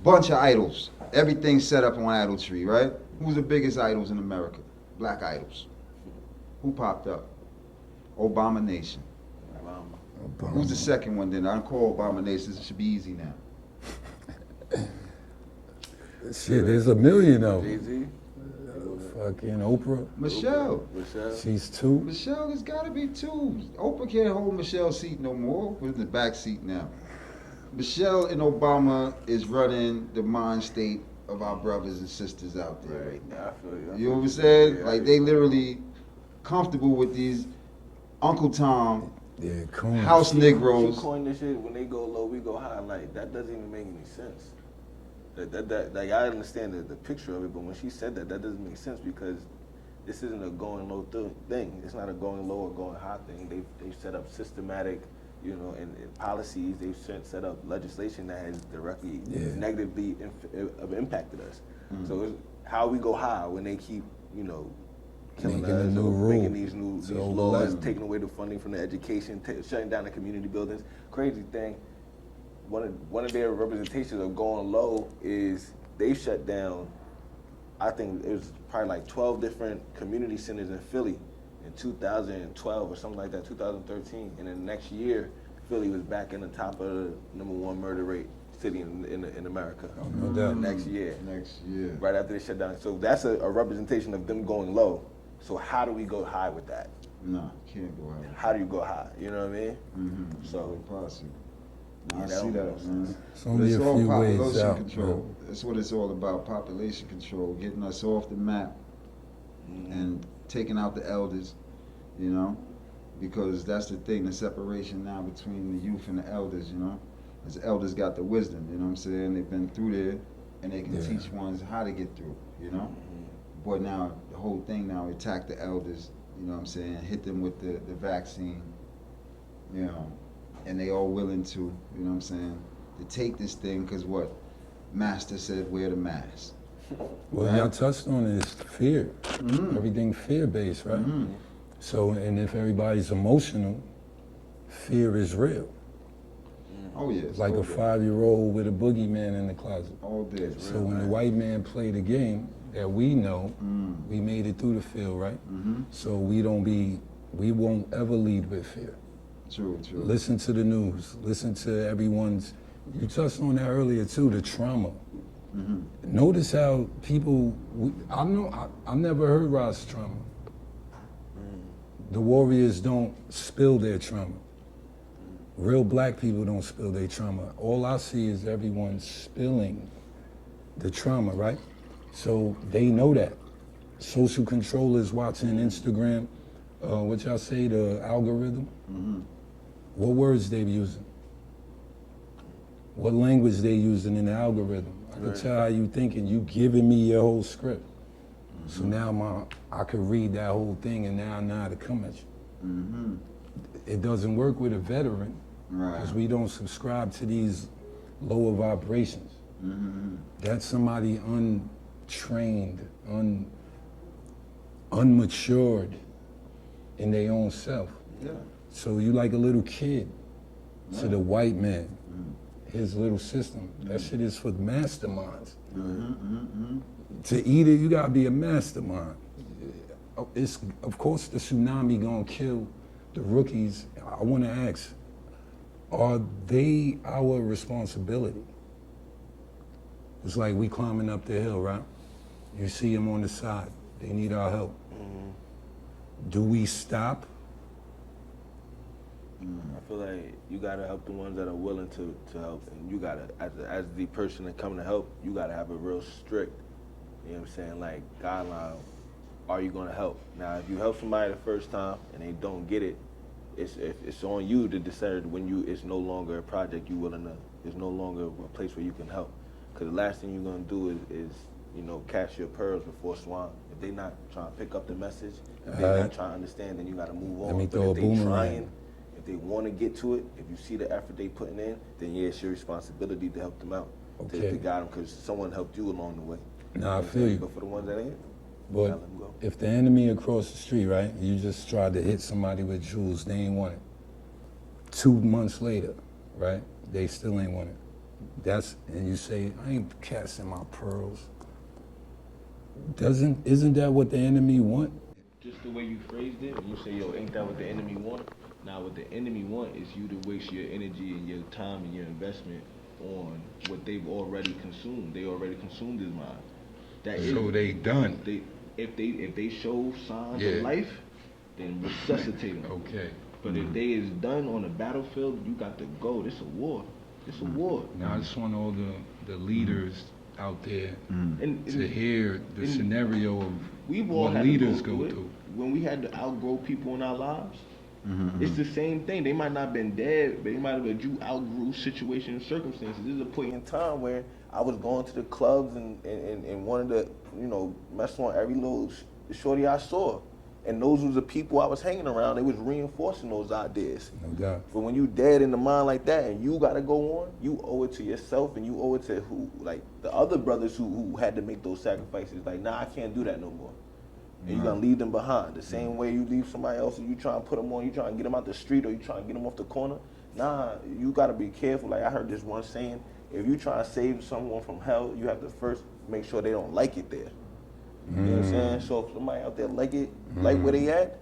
bunch of idols. Everything's set up on idolatry, right? Who's the biggest idols in America? Black idols. Who popped up? Obama Nation. Obama. Who's the second one then? I don't call Obama Nation. It should be easy now. Shit, there's a million of them. Jay-Z? Fucking Oprah. Michelle. She's 2. Michelle has got to be 2. Oprah can't hold Michelle's seat no more. We're in the back seat now. Michelle and Obama is running the mind state of our brothers and sisters out there right now. I feel you. You know what I'm saying? Like, they literally comfortable with these Uncle Tom, house Negroes. She coined this shit, when they go low, we go high. Like, that doesn't even make any sense. Like, I understand the picture of it, but when she said that doesn't make sense, because this isn't a going low thing. It's not a going low or going high thing. They've set up systematic, you know, and policies. They've set up legislation that has directly negatively impacted us. So it's how we go high when they keep, you know, killing Making a us, new or rule. making these laws, taking away the funding from the education, shutting down the community buildings. Crazy thing. One of their representations of going low is they shut down, I think it was probably like 12 different community centers in Philly in 2012 or something like that, 2013. And then the next year, Philly was back in the top of the #1 murder rate city in America. No doubt. Next year. Next year. Right after they shut down. So that's a representation of them going low. So how do we go high with that? No, can't go out. How do you go high? You know what I mean? Mm-hmm. So possible. Yeah, I that see don't that, make no man. sense. It's only It's a all few ways population out. control. That's what it's all about. Population control, getting us off the map and taking out the elders. You know, because that's the thing, the separation now between the youth and the elders. You know, as the elders got the wisdom. You know what I'm saying? They've been through there, and they can Yeah. teach ones how to get through. You know, but now the whole thing now attack the elders. You know what I'm saying? Hit them with the vaccine. You know, and they all willing to, you know what I'm saying, to take this thing because what? Master said wear the mask. Well, Right. y'all touched on it, is fear. Everything fear-based, right? So, and if everybody's emotional, fear is real. Oh yeah. It's like all a day. 5-year-old with a boogeyman in the closet. All day. So when the white man played the game that we know, we made it through the field, right? So we won't ever lead with fear. True. Listen to the news. Listen to everyone's. You touched on that earlier too. The trauma. Notice how people. I never heard Rod's trauma. The warriors don't spill their trauma. Real black people don't spill their trauma. All I see is everyone spilling the trauma, right? So they know that. Social controllers watching Instagram. What y'all say? The algorithm. What words they using? What language they using in the algorithm? I can tell how you thinking. You giving me your whole script. So now I could read that whole thing and now I know how to come at you. It doesn't work with a veteran because Right. we don't subscribe to these lower vibrations. That's somebody untrained, unmatured in their own self. Yeah. So you like a little kid to the white man, his little system. That shit is for masterminds. To eat it, you gotta be a mastermind. It's of course the tsunami gonna kill the rookies. I wanna ask, are they our responsibility? It's like we climbing up the hill, right? You see them on the side, they need our help. Do we stop? I feel like you gotta help the ones that are willing to help, and you gotta, as the person that coming to help, you gotta have a real strict, you know what I'm saying, like guideline. Are you gonna help? Now, if you help somebody the first time and they don't get it, it's on you to decide when it's no longer a project you willing to. It's no longer a place where you can help, because the last thing you're gonna do is cast your pearls before swine. If they not trying to pick up the message, if they're not trying to understand, then you gotta move on. Let me But throw if a they boomerang. trying, if they want to get to it, if you see the effort they putting in, then yeah, it's your responsibility to help them out, Okay. to guide them, because someone helped you along the way. Nah, I feel you. But for the ones that ain't, But gotta let 'em go. if the enemy across the street, right, you just tried to hit somebody with jewels, they ain't want it. 2 months later, right, they still ain't want it. And you say, I ain't casting my pearls. Isn't that what the enemy want? Just the way you phrased it, you say, yo, ain't that what the enemy want? Now, what the enemy want is you to waste your energy and your time and your investment on what they've already consumed. They already consumed his mind. So they done. If they show signs Yeah. of life, then resuscitate them. Okay. But if they is done on the battlefield, you got to go. This a war. It's a war. Now I just want all the leaders out there And to hear the scenario of we've all what had leaders to go go through. When we had to outgrow people in our lives, it's the same thing. They might not have been dead, but they might have been you outgrew situations and circumstances. This is a point in time where I was going to the clubs and wanted to, mess on every little shorty I saw. And those was the people I was hanging around. They was reinforcing those ideas. No doubt. But when you dead in the mind like that and you gotta go on, you owe it to yourself and you owe it to the other brothers who had to make those sacrifices. Like, nah, I can't do that no more. And you're gonna leave them behind. The same way you leave somebody else and you try and put them on, you try and get them out the street or you try and get them off the corner. Nah, you gotta be careful. Like I heard this one saying, if you try to save someone from hell, you have to first make sure they don't like it there. You know what I'm saying? So if somebody out there like it, like where they at,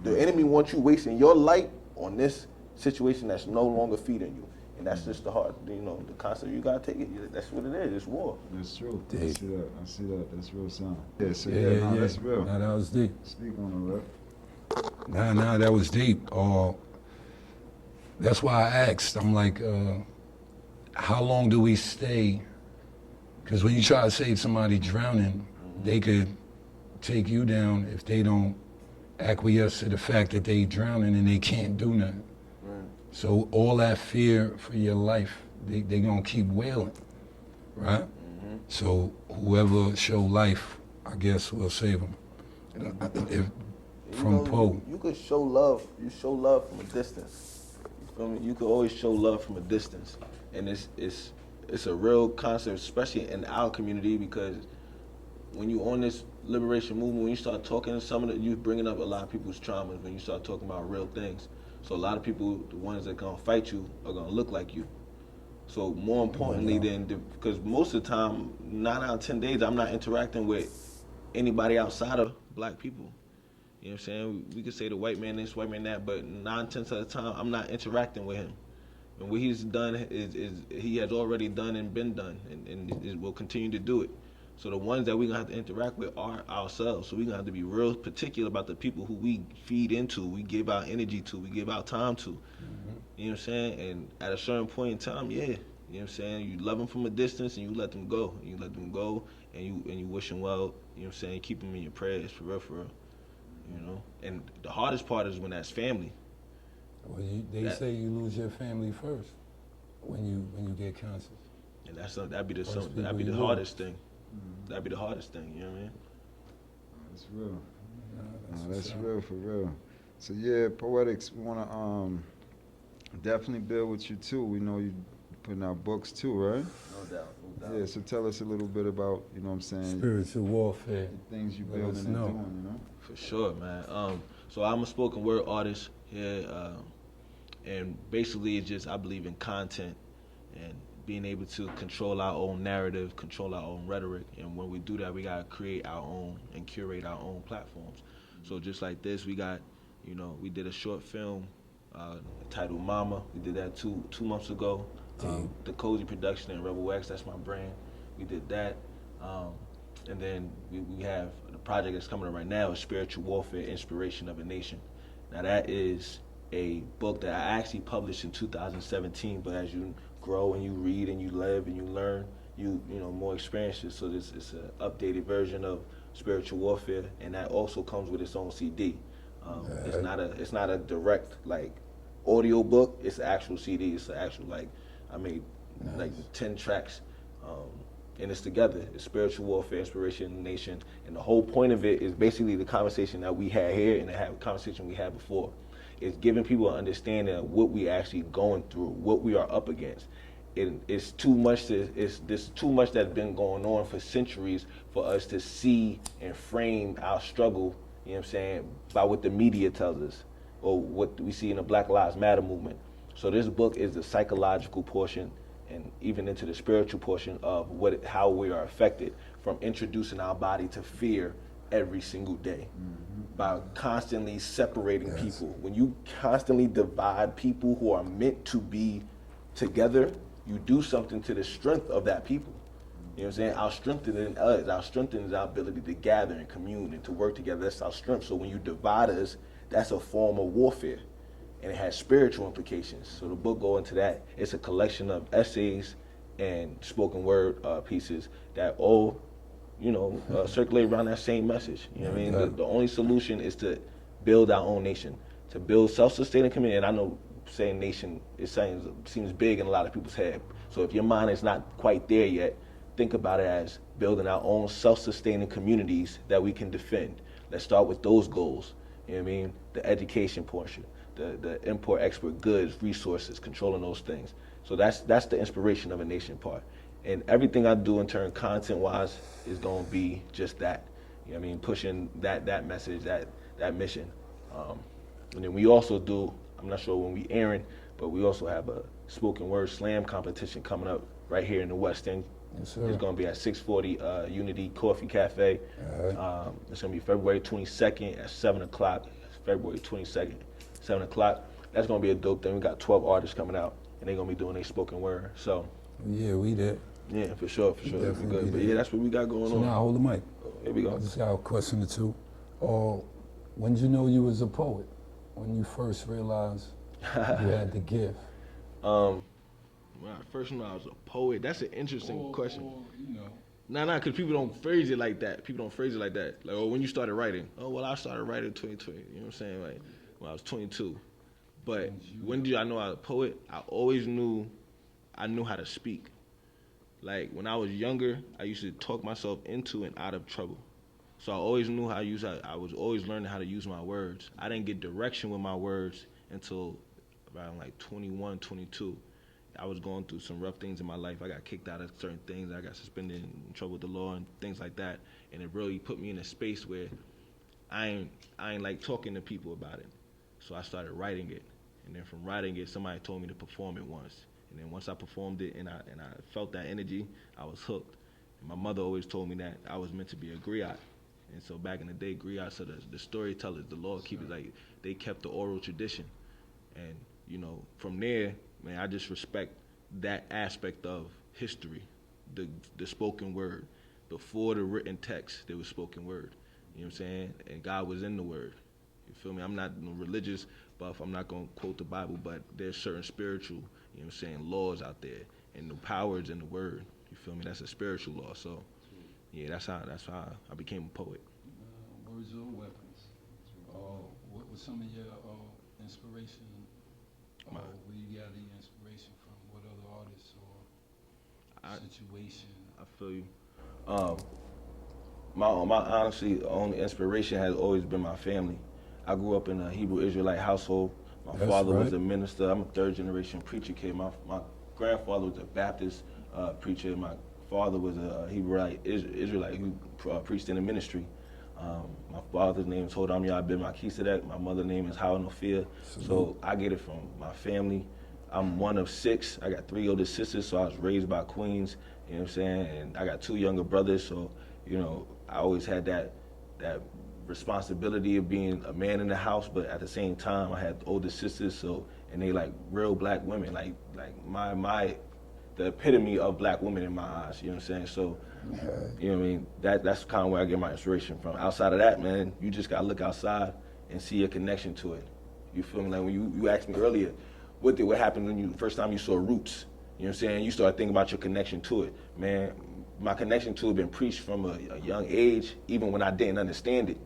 the enemy wants you wasting your light on this situation that's no longer feeding you. And that's just the heart, you know, the concept. You gotta take it. That's what it is. It's war. That's true. I Deep. see that. I see that. That's real sound. Yeah, so Yeah. that's real. Nah, that was deep. Speak on it, right? Nah, that was deep. That's why I asked. I'm like, how long do we stay? Because when you try to save somebody drowning, they could take you down if they don't acquiesce to the fact that they drowning and they can't do nothing. Right. So all that fear for your life, they gonna keep wailing, right? Mm-hmm. So whoever show life, I guess, will save them. From Poe. You could show love. You show love from a distance. You feel me? You could always show love from a distance, and it's a real concept, especially in our community, because when you on this liberation movement, when you start talking, you bringing up a lot of people's traumas when you start talking about real things. So a lot of people, the ones that gonna fight you, are gonna look like you. So more importantly because most of the time, 9 out of 10 days, I'm not interacting with anybody outside of black people. You know what I'm saying? We could say the white man this, white man that, but 9/10 of the time, I'm not interacting with him. And what he's done is he has already done and been done, and will continue to do it. So the ones that we're going to have to interact with are ourselves. So we're going to have to be real particular about the people who we feed into, we give our energy to, we give our time to. Mm-hmm. You know what I'm saying? And at a certain point in time, you know what I'm saying? You love them from a distance and you let them go. And you let them go and you wish them well, you know what I'm saying? Keep them in your prayers, for real, for real. You know? And the hardest part is when that's family. Well, they say you lose your family first when you get conscious. And that'd be the hardest thing. That'd be the hardest thing, you know what I mean? That's real. That's real, for real. So yeah, Poetics, we want to definitely build with you too. We know you putting out books too, right? No doubt. Yeah, so tell us a little bit about, you know what I'm saying? Spiritual warfare. The things you Let building us and know. doing, you know? For sure, man. So I'm a spoken word artist here, and basically it's just, I believe in content and being able to control our own narrative, control our own rhetoric, and when we do that, we gotta create our own and curate our own platforms. So just like this, we got, we did a short film titled Mama. We did that two months ago. The Cozy Production and Rebel X, that's my brand. We did that. And then we have the project that's coming up right now is Spiritual Warfare, Inspiration of a Nation. Now that is a book that I actually published in 2017, but as you grow and you read and you live and you learn, you know more experiences. So this is an updated version of Spiritual Warfare, and that also comes with its own CD. It's not a direct audio book. It's an actual CD. It's an actual I made 10 tracks, and it's together. It's Spiritual Warfare, Inspiration of the Nation, and the whole point of it is basically the conversation that we had here and the conversation we had before. It's giving people an understanding of what we actually going through, what we are up against. It's too much. There's too much that's been going on for centuries for us to see and frame our struggle. You know what I'm saying, by what the media tells us or what we see in the Black Lives Matter movement. So this book is the psychological portion and even into the spiritual portion of how we are affected from introducing our body to fear every single day. By constantly separating people. When you constantly divide people who are meant to be together, you do something to the strength of that people. You know what I'm saying? Our strength is in us. Our strength is our ability to gather and commune and to work together. That's our strength. So when you divide us, that's a form of warfare. And it has spiritual implications. So the book goes into that. It's a collection of essays and spoken word pieces that all circulate around that same message. You know what I mean? The only solution is to build our own nation, to build self-sustaining community. And I know saying nation seems big in a lot of people's head. So if your mind is not quite there yet, think about it as building our own self-sustaining communities that we can defend. Let's start with those goals. You know what I mean? The education portion, the import-export goods, resources, controlling those things. So that's the inspiration of a nation part. And everything I do in turn content-wise is going to be just that. You know what I mean? Pushing that message, that mission. And then we also do, I'm not sure when we airing, but we also have a spoken word slam competition coming up right here in the West End. Yes, sir. It's going to be at 640 Unity Coffee Cafe. Right. It's going to be February 22nd at 7 o'clock. February 22nd, 7 o'clock. That's going to be a dope thing. We got 12 artists coming out. and they're gonna be doing their spoken word. So Yeah, we did. yeah, for sure. It'll be Definitely good. be But there. yeah, that's what we got going So on. now hold the mic. Here we I go. just got a question or two. When did you know you was a poet? When you first realized you had the gift? When I first knew I was a poet, that's an interesting question. You know. Nah, because people don't phrase it like that. Like, oh, when you started writing. Oh, well, I started writing in 2020. You know what I'm saying? Like, when I was 22. But when did I know I was a poet? I always knew I knew how to speak. Like, when I was younger, I used to talk myself into and out of trouble. So I always knew how to use, I was always learning how to use my words. I didn't get direction with my words until around like 21, 22. I was going through some rough things in my life. I got kicked out of certain things. I got suspended, in trouble with the law and things like that. And it really put me in a space where I ain't like talking to people about it. So I started writing it. And then from writing it, somebody told me to perform it once. And then once I performed it and I felt that energy, I was hooked. And my mother always told me that I was meant to be a griot. And so back in the day, griots, so the storytellers, the law keepers, like, they kept the oral tradition. And, you know, from there, man, I just respect that aspect of history, the spoken word. Before the written text, there was spoken word. You know what I'm saying? And God was in the word. You feel me? I'm not religious buff. I'm not going to quote the Bible, but there's certain spiritual, you know what I'm saying, laws out there. And the power is in the word. You feel me? That's a spiritual law. So, yeah, that's how I became a poet. Words or weapons? What was some of your inspiration? Where you got the inspiration from? What other artists or situation? I feel you. My honestly, only inspiration has always been my family. I grew up in a Hebrew Israelite household. My That's father was right. a minister. I'm a third generation preacher kid. My grandfather was a Baptist preacher. My father was a Hebrew Israelite who preached in the ministry. My father's name is Hodam Yah Ben Melchizedek. My mother's name is Howard Nophia. So I get it from my family. I'm one of 6. I got 3 older sisters, so I was raised by queens. You know what I'm saying? And I got 2 younger brothers, so, you know, I always had that responsibility of being a man in the house, but at the same time, I had older sisters, so, and they like real black women, like the epitome of black women in my eyes. You know what I'm saying? So, you know what I mean? That's kind of where I get my inspiration from. Outside of that, man, you just gotta look outside and see your connection to it. You feel me? Like when you asked me earlier, what happened when first time you saw Roots? You know what I'm saying? You start thinking about your connection to it. Man, my connection to it been preached from a young age, even when I didn't understand it.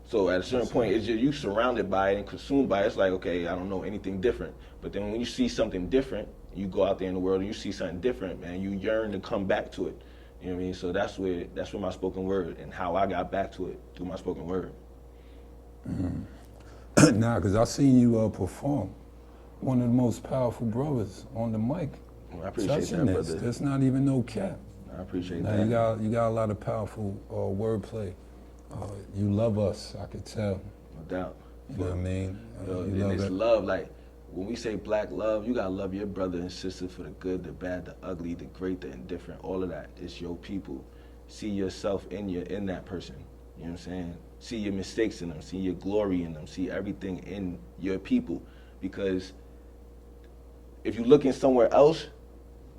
So at a certain point, it's just you surrounded by it and consumed by it. It's like, okay, I don't know anything different. But then when you see something different, you go out there in the world and you see something different, man, you yearn to come back to it. You know what I mean? So that's where my spoken word and how I got back to it through my spoken word. Nah, because I seen you perform. One of the most powerful brothers on the mic. I appreciate touching that, this. brother. That's not even no cap. I appreciate Now that. you got a lot of powerful wordplay. You love us, I could tell. No doubt. You know what I mean? Yo, You and love it's it. love, like when we say black love, you gotta love your brother and sister for the good, the bad, the ugly, the great, the indifferent, all of that. It's your people. See yourself in that person. You know what I'm saying? See your mistakes in them, see your glory in them, see everything in your people. Because if you're looking somewhere else,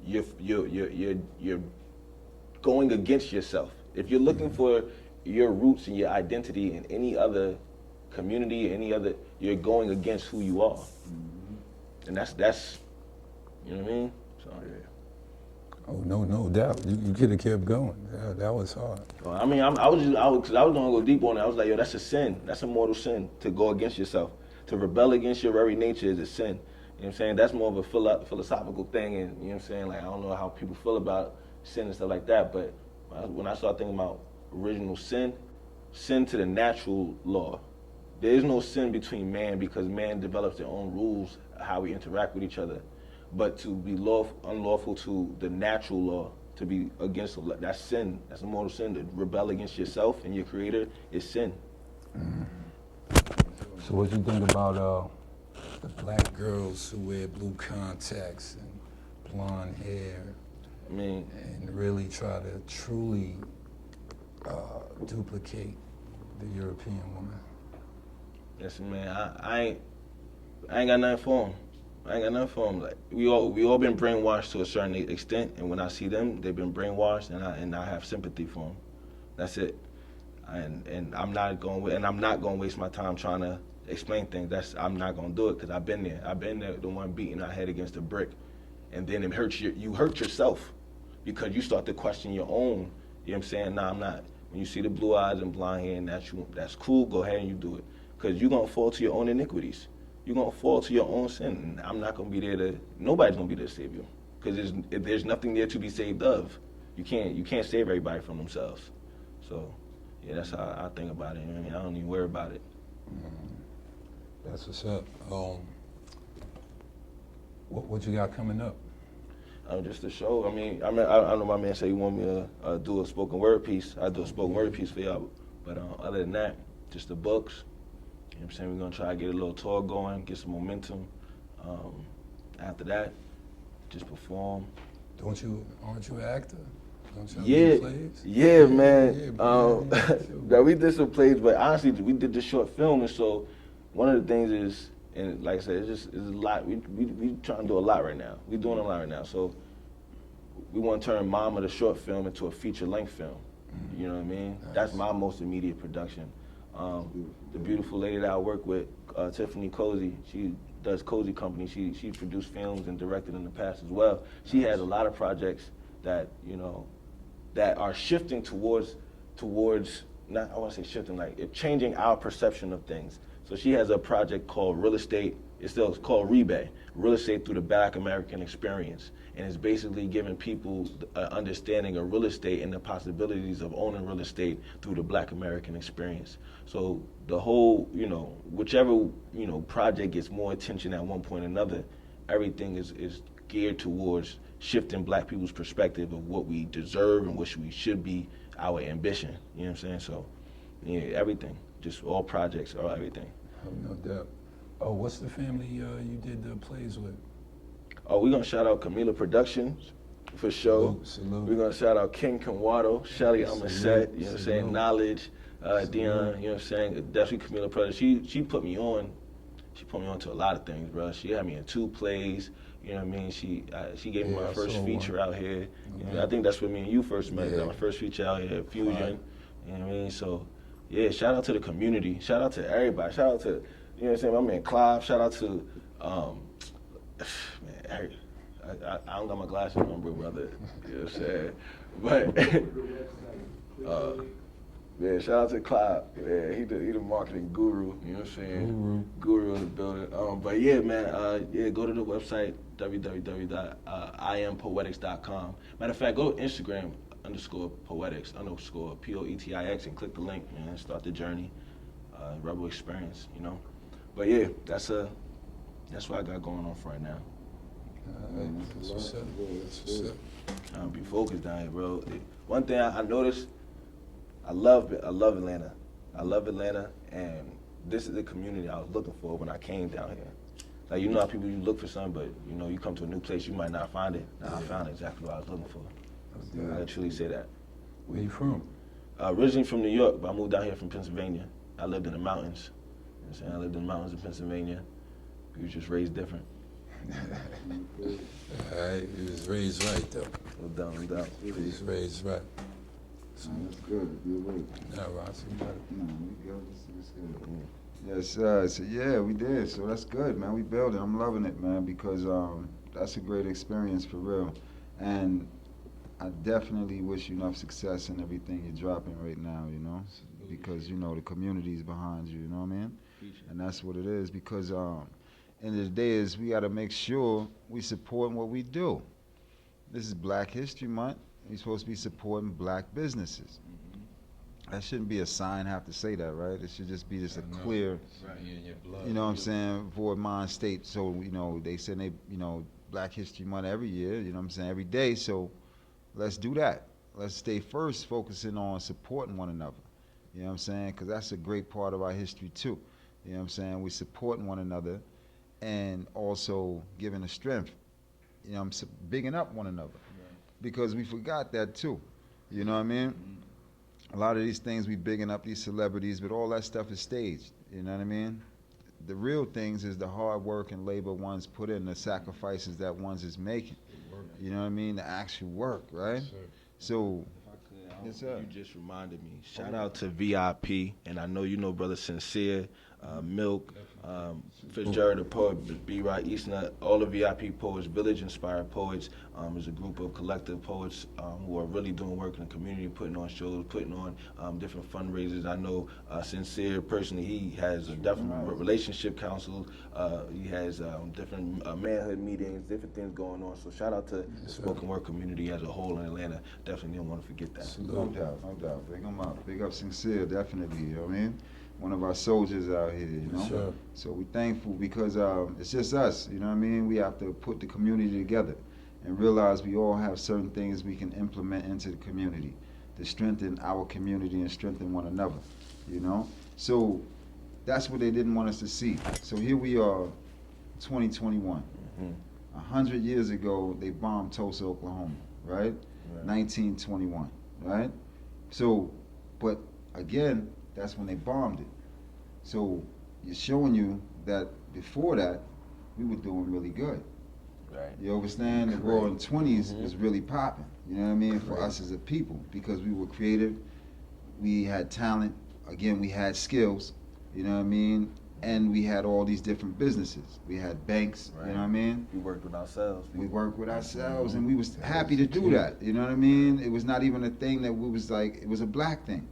you're going against yourself. If you're looking for your roots and your identity in any other community, you're going against who you are. And that's you know what I mean? So yeah. Oh, no doubt. You could have kept going. That was hard. Well, I mean, I was gonna go deep on it. I was like, yo, that's a sin. That's a mortal sin to go against yourself. To rebel against your very nature is a sin. You know what I'm saying? That's more of a philosophical thing, and you know what I'm saying? Like, I don't know how people feel about sin and stuff like that, but when I start thinking about original sin to the natural law. There is no sin between man because man develops their own rules how we interact with each other. But to be unlawful to the natural law, to be against that's sin. That's a mortal sin. To rebel against yourself and your creator is sin. So what you think about the black girls who wear blue contacts and blonde hair? I mean, and really try to truly duplicate the European woman. listen, man, I ain't got nothing for them. I ain't got nothing for them. Like we all been brainwashed to a certain extent, and when I see them, they've been brainwashed, and I have sympathy for them. That's it. And I'm not going to waste my time trying to explain things. I'm not going to do it because I've been there. I've been there, the one beating our head against a brick, and then it hurts you hurt yourself because you start to question your own. You know what I'm saying? Nah, I'm not. When you see the blue eyes and blonde hair, and that's cool. Go ahead and you do it because you're gonna fall to your own iniquities. You're gonna fall to your own sin. And I'm not gonna be there to. Nobody's gonna be there to save you because there's nothing there to be saved of. You can't save everybody from themselves. So. Yeah, that's how I think about it. You know what I mean? I don't even worry about it. That's what's up. What you got coming up? Just a show. I know my man said he want me to do a spoken word piece. I do a spoken word piece for y'all. But other than that, just the books. You know what I'm saying? We're gonna try to get a little tour going, get some momentum. After that, just perform. Aren't you an actor? Yeah, man. We did some plays, but honestly, we did the short film, and so one of the things is, and like I said, it's a lot. We trying to do a lot right now. We're doing a lot right now, so we want to turn Mama, the short film, into a feature-length film. You know what I mean? Nice. That's my most immediate production. The beautiful lady that I work with, Tiffany Cozy, she does Cozy Company. She produced films and directed in the past as well. She has a lot of projects that that are shifting towards not, I want to say shifting, like changing our perception of things. So she has a project called Real Estate. It's called Rebay, Real Estate Through the Black American Experience. And it's basically giving people an understanding of real estate and the possibilities of owning real estate through the Black American experience. So the whole, whichever, project gets more attention at one point or another, everything is geared towards shifting Black people's perspective of what we deserve and what we should be, our ambition. You know what I'm saying? So, yeah, everything, just all projects, all everything. No doubt. Oh, what's the family you did the plays with? Oh, we're gonna shout out Camila Productions for sure. Salute. We're gonna shout out King Conwado, Shelly Amaset, you know what I'm saying, Knowledge, Dion, you know what I'm saying, definitely Camila Productions. She put me on. She put me on to a lot of things, bro. She had me in 2 plays. You know what I mean? She gave me my first feature out here. I think that's when me and you first met. My first feature out here at Fusion. Right. You know what I mean? So, yeah, shout out to the community. Shout out to everybody. Shout out to, you know what I'm saying, my man Clive. Shout out to, man, I don't got my glasses on, brother. You know what I'm saying? But, yeah, shout out to Clive. Yeah, he the marketing guru. You know what I'm saying? Guru in the building. But yeah, man. Go to the website www.iampoetics.com. Matter of fact, go to Instagram _poetics _POETIX and click the link, man. Start the journey. Rebel experience. But yeah, that's what I got going on for right now. That's what's up. Trying to be focused down here, bro. One thing I noticed. I love Atlanta. I love Atlanta, and this is the community I was looking for when I came down here. Like, how people, you look for something, but, you come to a new place, you might not find it. Now I found exactly what I was looking for. I can truly say that. Where you from? Originally from New York, but I moved down here from Pennsylvania. I lived in the mountains. You know what I'm saying? I lived in the mountains of Pennsylvania. We was just raised different. All right, you was raised right, though. No doubt. You was raised right. That's good. Good work. Yeah, Ross, you got it. No, we good. It's good. Yes, sir. So yeah, we did. So that's good, man. We building. I'm loving it, man, because that's a great experience for real. And I definitely wish you enough success in everything you're dropping right now, because the community's behind you, you know what I mean? And that's what it is, because end of the day is we got to make sure we support what we do. This is Black History Month. We're supposed to be supporting Black businesses. That shouldn't be a sign have to say that, right? It should just be a clear, in your blood. you know what I'm saying, void mind state. So, they say Black History Month every year, you know what I'm saying, every day. So let's do that. Let's stay first focusing on supporting one another. You know what I'm saying? Because that's a great part of our history too. You know what I'm saying? We're supporting one another and also giving the strength. I'm bigging up one another. Because we forgot that too. You know what I mean? A lot of these things we bigging up these celebrities, but all that stuff is staged. You know what I mean? the real things is the hard work and labor ones put in, the sacrifices that ones is making. You know what I mean? The actual work, right? So, yes, sir. You just reminded me. Shout out to VIP, and I know you know Brother Sincere, Milk, Fitzgerald the poet, B. Rod Eastnut, all the VIP poets, Village Inspired Poets, is a group of collective poets who are really doing work in the community, putting on shows, putting on different fundraisers. I know Sincere personally, he has a different relationship council. He has different manhood meetings, different things going on. So shout out to the spoken word community as a whole in Atlanta. Definitely don't want to forget that. No doubt, no doubt. Big them up. Big up Sincere, definitely, you know what I mean? One of our soldiers out here, you know? Sure. So we thankful because it's just us, you know what I mean? We have to put the community together and realize we all have certain things we can implement into the community to strengthen our community and strengthen one another, you know? So that's what they didn't want us to see. So here we are, 2021. 100 years ago, they bombed Tulsa, Oklahoma, right? 1921, right? So, but again, that's when they bombed it. So it's showing you that before that, we were doing really good. Right. You understand? The roaring 20s was really popping, you know what I mean, for us as a people, because we were creative, we had talent, again, we had skills, you know what I mean, and we had all these different businesses. We had banks, you know what I mean? We worked with ourselves. We worked with ourselves, and we was happy to do that, you know what I mean? It was not even a thing that we was like, it was a black thing.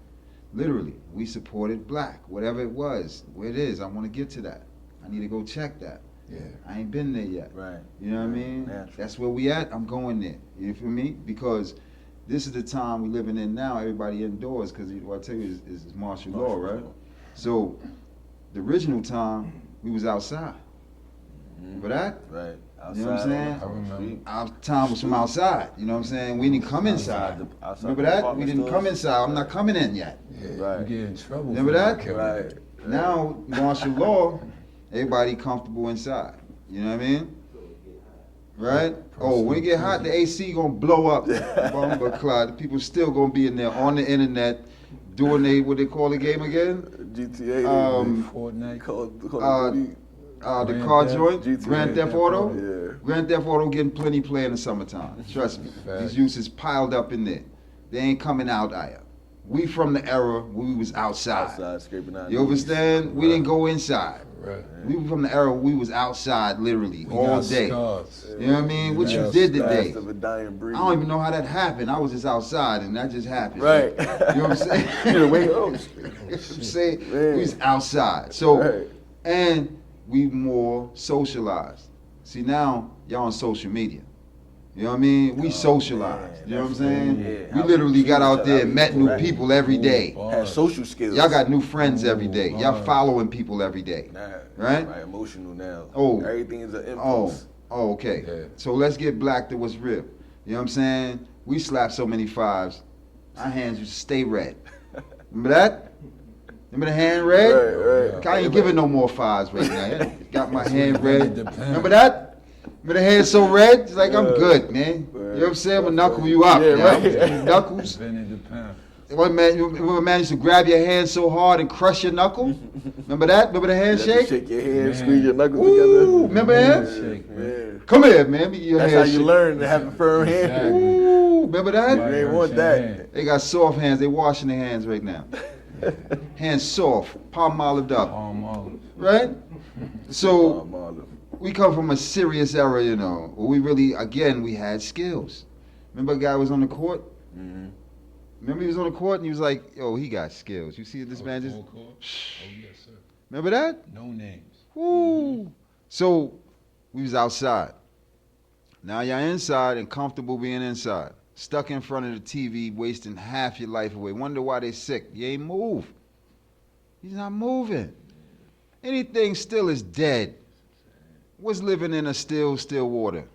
Literally, we supported black, whatever it was, where it is, I want to get to that. I need to go check that. Yeah. I ain't been there yet. Right. You know what I mean? Natural. That's where we at, I'm going there. You feel me? Because this is the time we living in now, everybody indoors, because what I tell you is martial law, right? So, the original time, we was outside. Remember that? Right. Outside, You know what I'm saying? I remember. Our time was from outside, you know what I'm saying? We didn't come inside. outside Remember the that? We department didn't come stores. inside. I'm not coming in yet. Yeah, Right. you get in trouble. Remember for that? killing Right. it. Now, martial law, everybody comfortable inside. You know what I mean? Right? Oh, when it get hot, the AC gonna blow up. Bomber cloud. The people still gonna be in there on the internet doing what they call the game again? GTA. Fortnite. Call of Duty. The Grand car Theft- joint, GTA. Grand Theft Auto. Yeah. Grand Theft Auto getting plenty play in the summertime. Trust me. Facts. These youths is piled up in there. They ain't coming out either. We from the era where we was outside. Scraping out. You understand? We didn't go inside. Right. We were from the era where we was outside literally We all got day. scars. You know what I mean? What you Yes. did today. Last of a dying breed. I don't even know how that happened. I was just outside and that just happened. Right. You know what I'm saying? Yeah, wait, oh, You know what I'm saying? Man. We was outside. So, Right. and we more socialized. See, now y'all on social media. You know what I mean? We socialized. man, You know what I'm saying? yeah. We How literally we got treat out each there other, and met new right. people every day. Had social skills. Y'all got new friends every day. Y'all Bars. following people every day. Nah, Right? emotional now. Oh. Everything is an Oh, impulse. okay. Yeah. So let's get black to what's real. You know what I'm saying? We slapped so many fives, our hands used to stay red. Remember that? Remember the hand red? Right, right. I ain't giving no more fives right now. Got my hand red. Depends. Remember that? Remember the hand so red? It's like, I'm good, man. You know what I'm saying? I'm gonna knuckle you up. Yeah, now. right. Knuckles. Benny the Pound. One man used to grab your hand so hard and crush your knuckle. Remember that? Remember the You have to handshake? shake your hand, Man. squeeze your knuckles Ooh, together. remember that? Shake, man. Yeah. Come here, man. Be your That's how hand you shake. learn to have a firm hand. Exactly. Ooh, remember that? You ain't want that. They got soft hands. They washing their hands right now. Hands soft, palm olive up, Palm olive. right? So Olive. we come from a serious era, you know, where we really, again, we had skills. Remember a guy was on the court? Mhm. Remember he was on the court and he was like, yo, he got skills. You see this man just, Full court? Oh, yes, sir. remember that? No names. Woo. So we was outside. Now y'all inside and comfortable being inside. Stuck in front of the TV, wasting half your life away. Wonder why they sick. You ain't move. He's not moving. Anything still is dead. What's living in a still water?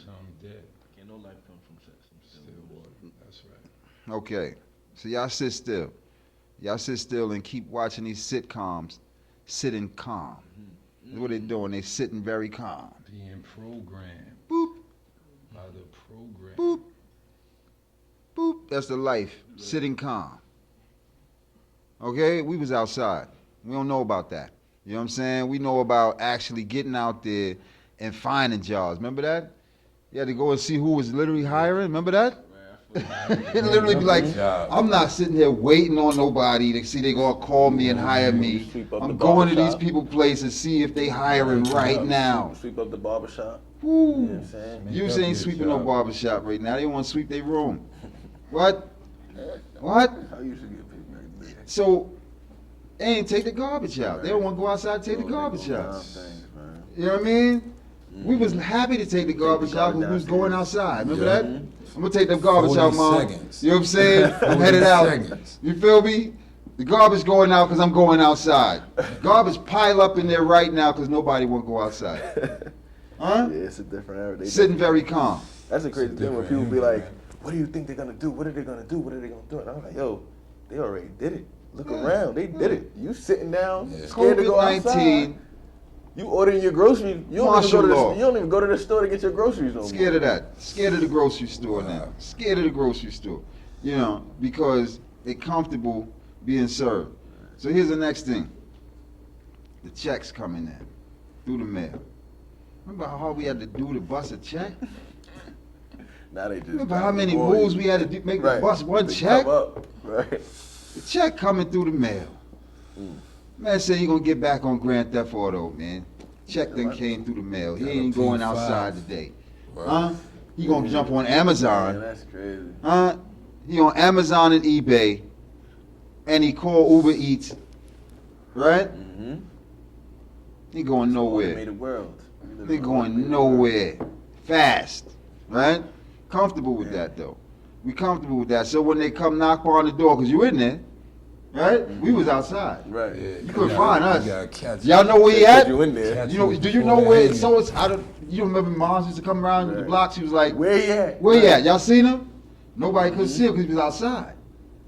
Some dead. Can't no life come from some still water. That's right. Okay. So y'all sit still. Y'all sit still and keep watching these sitcoms. Sitting calm. That's what they doing. They sitting very calm. Being programmed Boop. by the program. Boop. Boop. That's the life. Sitting calm. Okay? We was outside. We don't know about that. You know what I'm saying? We know about actually getting out there and finding jobs. Remember that? You had to go and see who was literally hiring. Remember that? It literally be like, I'm not sitting here waiting on nobody to see they gonna call me and hire me. Sweep up the I'm going to these barbershop. people places, see if they hiring right now. Sweep up the barbershop. You know Woo. what I'm saying? You Make up ain't your sweeping no job. barbershop right now. They want to sweep their room. What? What? I used to get paid back then. So, they ain't take the garbage out. They don't want to go outside and take the garbage out. You know what I mean? We was happy to take the garbage out when we was going outside. Remember that? I'm gonna take the garbage 40 out, Mom. seconds. You know what I'm saying? I'm headed out. Seconds. You feel me? The garbage going out because I'm going outside. Garbage pile up in there right now because nobody want to go outside. Huh? Yeah, it's a different era. They Sitting very calm. That's the crazy It's thing when different people be like, environment. what do you think they're gonna do? What are they gonna do? What are they gonna do? And I'm like, yo, they already did it. Look around, they did it. You sitting down, Yeah. scared to go outside. COVID-19, You ordering your groceries. You don't, even Martial go to law. the, you don't even go to the store to get your groceries no more. scared of that. Scared of the grocery store now. Scared of the grocery store. You know, because they're comfortable being served. So here's the next thing. The checks coming in through the mail. Remember how hard we had to do to bust a check? Now they just Remember how many moves we had to do, make right. to bust one They check? come up. Right. The check coming through the mail. Man said he gonna get back on Grand Theft Auto, man. Check then came through the mail. He Got a ain't going P5. outside today. Wow. Huh? He gonna jump on Man, Amazon. that's crazy. Huh? He on Amazon and eBay. And he call Uber Eats. Right? Mm-hmm. He going Made nowhere. the world. They going nowhere. Fast. Right? Comfortable with that though. We comfortable with that. So when they come knock on the door, cause you in there, right? We was outside. Right. You couldn't find us. You gotta catch Y'all know where he Put at? you in there. Catch You know, you do you before know they where? hang So it's out of. You remember moms used to come around the Right. block. She was like, Where he at? "Where he at? Y'all seen him?" Nobody could see him because he was outside.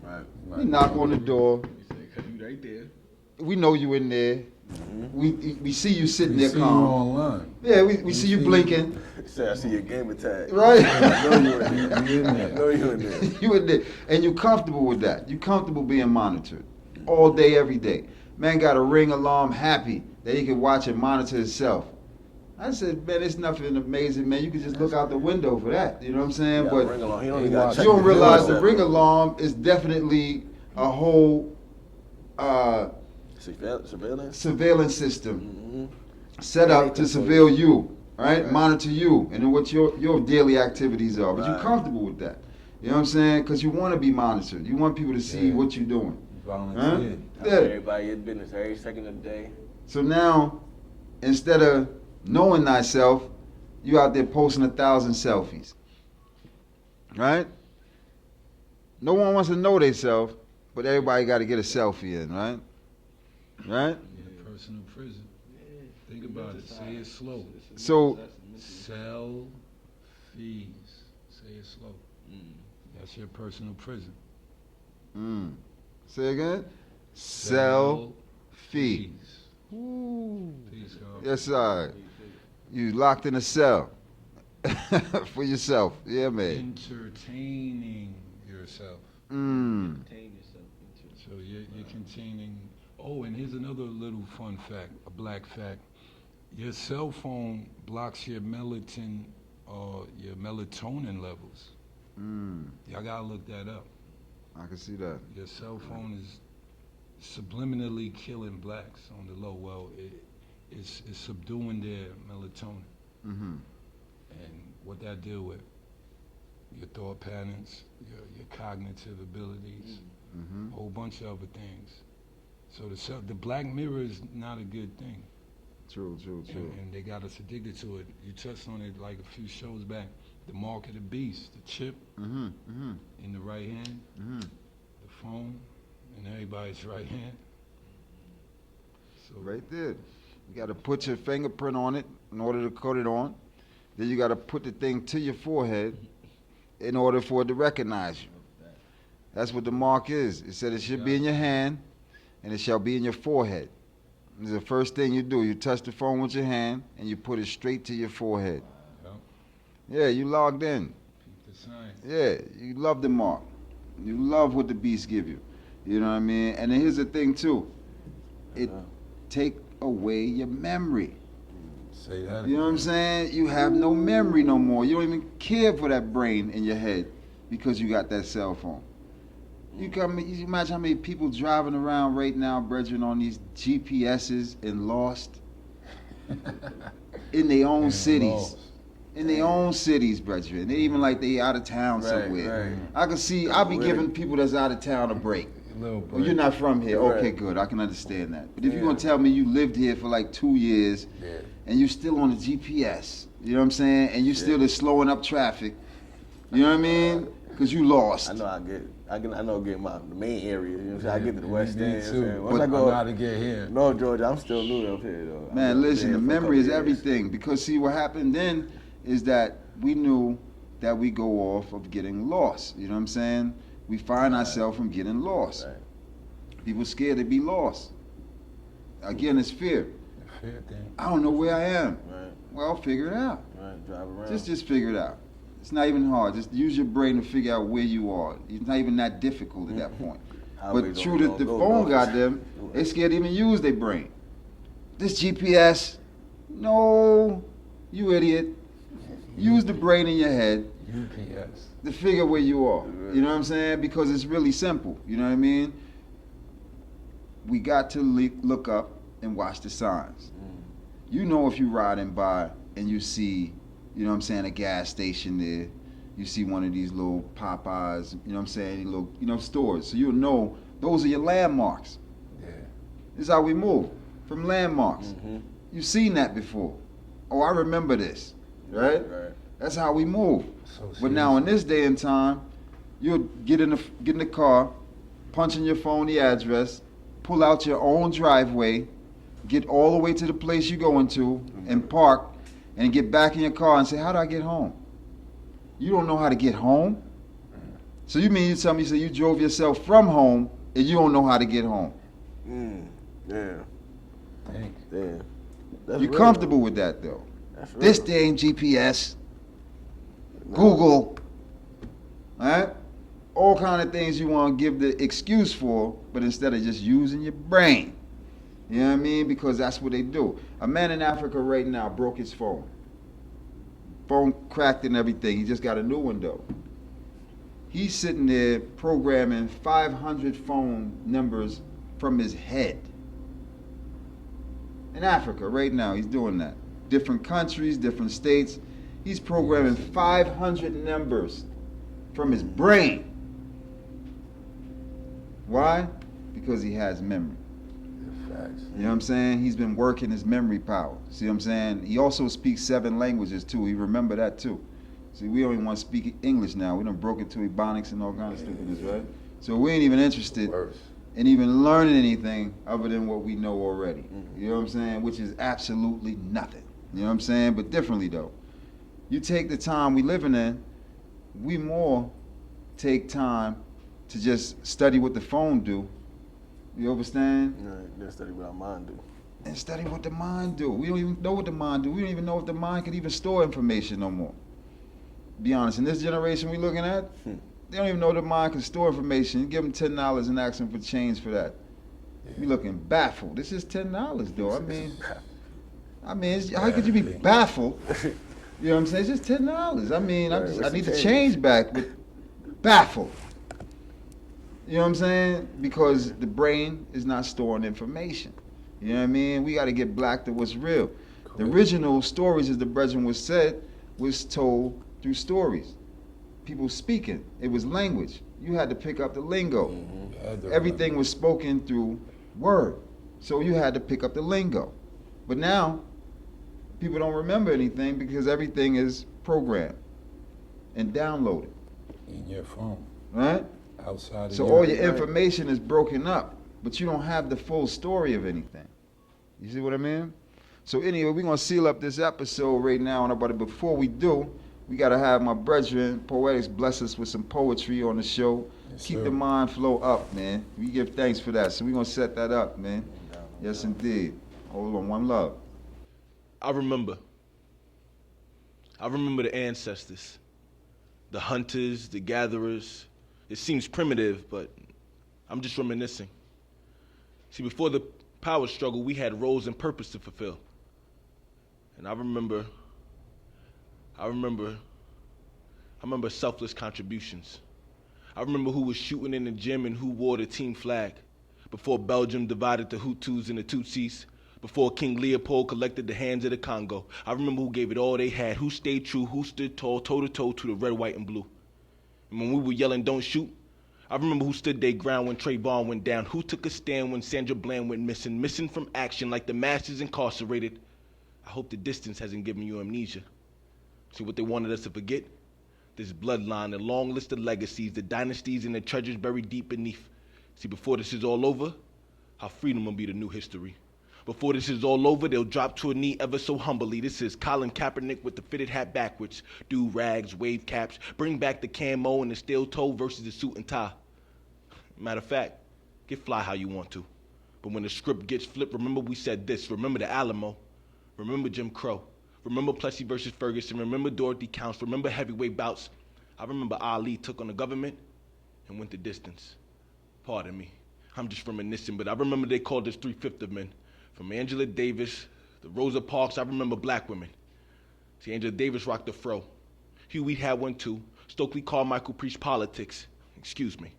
Right. We knock on the door. He said, cause you right there. We know you in there. We see you sitting We there see you calm. online. Yeah, we see you see- blinking. He said, I see your gamer tag. Right. I know you in there. You in I there. know you in there. You in there, and you comfortable with that. You comfortable being monitored all day, every day. Man got a Ring alarm, happy that he can watch and monitor himself. I said, man, it's nothing amazing, man. You can just look out the window for that. You know what I'm saying? Yeah, But ring along. He don't Hey, even gotta watch. you check don't the realize doors. the Ring alarm is definitely a whole Surveillance? surveillance system Mm-hmm. set up to Anything for surveil you, right? Right. Monitor you, and then what your daily activities are. But you're Right. comfortable with that. You know what I'm saying? Because you want to be monitored. You want people to see Yeah. what you're doing. Volunteer. Yeah. Everybody your business every second of the day. So now, instead of knowing thyself, you out there posting 1,000 selfies, right? No one wants to know themselves, but everybody got to get a selfie in, right? Right? Yeah, personal prison. Think about it. Say it slow. So, Selfies. Say it slow. That's your personal prison. say again. Selfie. Selfies. Peace, God. Yes, sir. You locked in a cell for yourself. Yeah, man. Entertaining yourself. Contain yourself into. So you're containing. Oh, and here's another little fun fact, a black fact. Your cell phone blocks your melatonin levels. Y'all gotta look that up. I can see that. Your cell phone is subliminally killing blacks on the low. Well, it's subduing their melatonin. Mm-hmm. And what that deal with? Your thought patterns, your cognitive abilities, Mm-hmm. a whole bunch of other things. So the black mirror is not a good thing. True. And they got us addicted to it. You touched on it like a few shows back. The mark of the beast, the chip Mm-hmm. in the right hand, the phone in everybody's right hand. So Right there. You got to put your fingerprint on it in order to cut it on. Then you got to put the thing to your forehead in order for it to recognize you. That's what the mark is. It said it should be in your hand and it shall be in your forehead. This is the first thing you do. You touch the phone with your hand and you put it straight to your forehead. Yeah, you logged in. keep the science. Yeah, you love the mark. You love what the beast give you. You know what I mean? And then here's the thing too. It take away your memory. Say that. You know what I'm saying? You have no memory no more. You don't even care for that brain in your head because you got that cell phone. You imagine how many people driving around right now, brethren, on these GPSs and lost in their own cities. Lost. In their own cities, brethren. They even like they out of town somewhere. Right. I can see, I'll be giving people that's out of town a break. Little Well, you're not from here. Right. Okay, good. I can understand that. But if you're going to tell me you lived here for like 2 years and you're still on the GPS, you know what I'm saying? And you still is slowing up traffic, you know what I mean? Because you lost. I know get the main area. You know what I'm saying? I get to the West Me End. too. Once But I I go know how to get here. North Georgia, I'm still new up here though. Man, listen, the memory is everything. Because see, what happened then is that we knew that we go off of getting lost. You know what I'm saying? We find ourselves from getting lost. Right. People scared to be lost. Again, it's fear. Fair thing. I don't know where I am. Right. Well, figure it out. Right. Drive around. Just figure it out. It's not even hard. Just use your brain to figure out where you are. It's not even that difficult at that point. Highways But true don't that the go phone north. got them, they scared to even use their brain. This GPS, no, you idiot. Use the brain in your head UPS. to figure where you are. You know what I'm saying? Because it's really simple. You know what I mean? We got to look up and watch the signs. You know if you're riding by and you see, you know what I'm saying, a gas station there, you see one of these little Popeyes, you know what I'm saying, little, stores. So you'll know those are your landmarks. Yeah. This is how we move, from landmarks. Mm-hmm. You've seen that before. Oh, I remember this, right? Right. That's how we move. But now in this day and time, you'll get in the car, punch in your phone the address, pull out your own driveway, get all the way to the place you're going to, and park, and get back in your car and say, how do I get home? You don't know how to get home? So you mean you tell me you drove yourself from home and you don't know how to get home? Yeah. Thank Yeah. That's You're real. comfortable with that though. That's real. This day ain't GPS, Google, right? All kind of things you want to give the excuse for, but instead of just using your brain. You know what I mean? Because that's what they do. A man in Africa right now broke his phone. Phone cracked and everything. He just got a new one though. He's sitting there programming 500 phone numbers from his head. In Africa right now, he's doing that. Different countries, different states. He's programming 500 numbers from his brain. Why? Because he has memory. Facts. You know what I'm saying? He's been working his memory power. See what I'm saying? He also speaks 7 languages too. He remember that too. See, we only want to speak English now. We done broke into Ebonics and all kinds of stupidness, right? So we ain't even interested Worse. in even learning anything other than what we know already. You know what I'm saying? Which is absolutely nothing. You know what I'm saying? But differently though. You take the time we living in, we more take time to just study what the phone do. You understand? Right. Then study what our mind do. And study what the mind do. We don't even know what the mind do. We don't even know if the mind can even store information no more. Be honest, in this generation we looking at, they don't even know the mind can store information. You give them $10 and ask them for change for that. We looking baffled. This is $10 though. I mean, how could you be baffled? You know what I'm saying? It's just $10. I mean, I need the change back, but baffled. You know what I'm saying? Because the brain is not storing information. You know what I mean? We got to get back to what's real. The original stories, as the brethren was said, was told through stories. People speaking. It was language. You had to pick up the lingo. Everything was spoken through word. So you had to pick up the lingo. But now, people don't remember anything because everything is programmed and downloaded. In your phone. Right? Outside of So all your information is broken up, but you don't have the full story of anything. You see what I mean? So anyway, we're going to seal up this episode right now, but before we do, we got to have my brethren, Poetics, bless us with some poetry on the show. Yes, Keep sir. the mind flow up, man. We give thanks for that. So we're going to set that up, man. Yes, indeed. Hold on, one love. I remember the ancestors, the hunters, the gatherers. It seems primitive, but I'm just reminiscing. See, before the power struggle, we had roles and purpose to fulfill. And I remember selfless contributions. I remember who was shooting in the gym and who wore the team flag. Before Belgium divided the Hutus and the Tutsis. Before King Leopold collected the hands of the Congo. I remember who gave it all they had, who stayed true, who stood tall, toe-to-toe to the red, white, and blue. And when we were yelling, don't shoot, I remember who stood their ground when Trayvon went down, who took a stand when Sandra Bland went missing from action like the masses incarcerated. I hope the distance hasn't given you amnesia. See what they wanted us to forget? This bloodline, the long list of legacies, the dynasties and the treasures buried deep beneath. See, before this is all over, our freedom will be the new history. Before this is all over, they'll drop to a knee ever so humbly. This is Colin Kaepernick with the fitted hat backwards. Do-rags, wave caps, bring back the camo and the steel toe versus the suit and tie. Matter of fact, get fly how you want to. But when the script gets flipped, remember we said this. Remember the Alamo. Remember Jim Crow. Remember Plessy versus Ferguson. Remember Dorothy Counts. Remember heavyweight bouts. I remember Ali took on the government and went the distance. Pardon me. I'm just reminiscing, but I remember they called us 3/5 of men. From Angela Davis to Rosa Parks, I remember black women. See, Angela Davis rocked the fro. Huey had one too. Stokely Carmichael preached politics. Excuse me.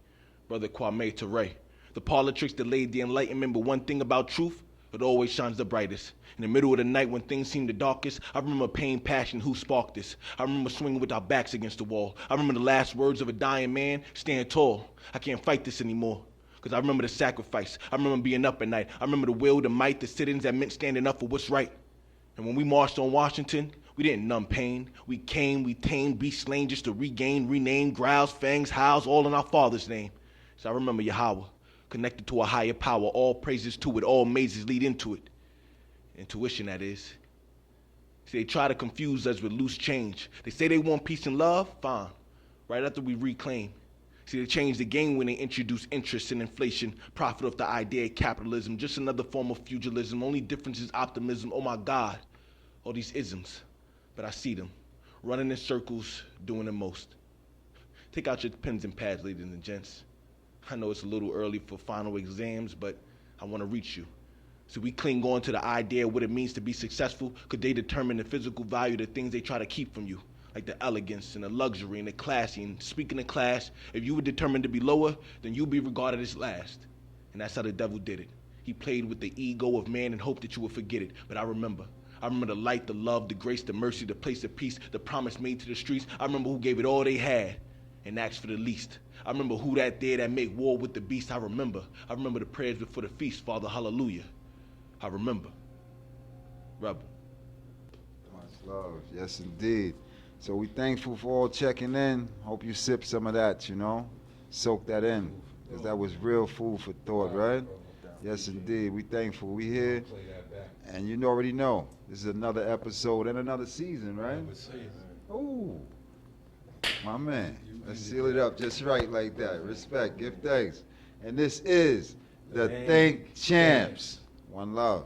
Brother Kwame Ture. The politics delayed the enlightenment, but one thing about truth, it always shines the brightest. In the middle of the night when things seem the darkest, I remember pain, passion, who sparked this. I remember swinging with our backs against the wall. I remember the last words of a dying man, stand tall. I can't fight this anymore. Because I remember the sacrifice. I remember being up at night. I remember the will, the might, the sit-ins that meant standing up for what's right. And when we marched on Washington, we didn't numb pain. We came, we tamed, be slain just to regain, rename, growls, fangs, howls, all in our Father's name. So I remember Yahweh, connected to a higher power. All praises to it, all mazes lead into it. Intuition, that is. See, they try to confuse us with loose change. They say they want peace and love, fine. Right after we reclaim. See, they changed the game when they introduced interest and inflation, profit off the idea of capitalism, just another form of feudalism. Only difference is optimism. Oh my God, all these isms. But I see them, running in circles, doing the most. Take out your pens and pads, ladies and gents. I know it's a little early for final exams, but I want to reach you. So we cling on to the idea of what it means to be successful, because they determine the physical value of the things they try to keep from you. Like the elegance and the luxury and the classy. And speaking of class, if you were determined to be lower, then you'll be regarded as last. And that's how the devil did it. He played with the ego of man and hoped that you would forget it. But I remember the light, the love, the grace, the mercy, the place of peace, the promise made to the streets. I remember who gave it all they had and asked for the least. I remember who that there that make war with the beast. I remember the prayers before the feast, Father, hallelujah. I remember. Rebel. Much love. Yes, indeed. So we thankful for all checking in. Hope you sip some of that, Soak that in. Because that was real food for thought, right? Yes, indeed. We thankful. We here. And you already know. This is another episode and another season, right? Ooh. My man. Let's seal it up just right like that. Respect. Give thanks. And this is the Think Champs. One love.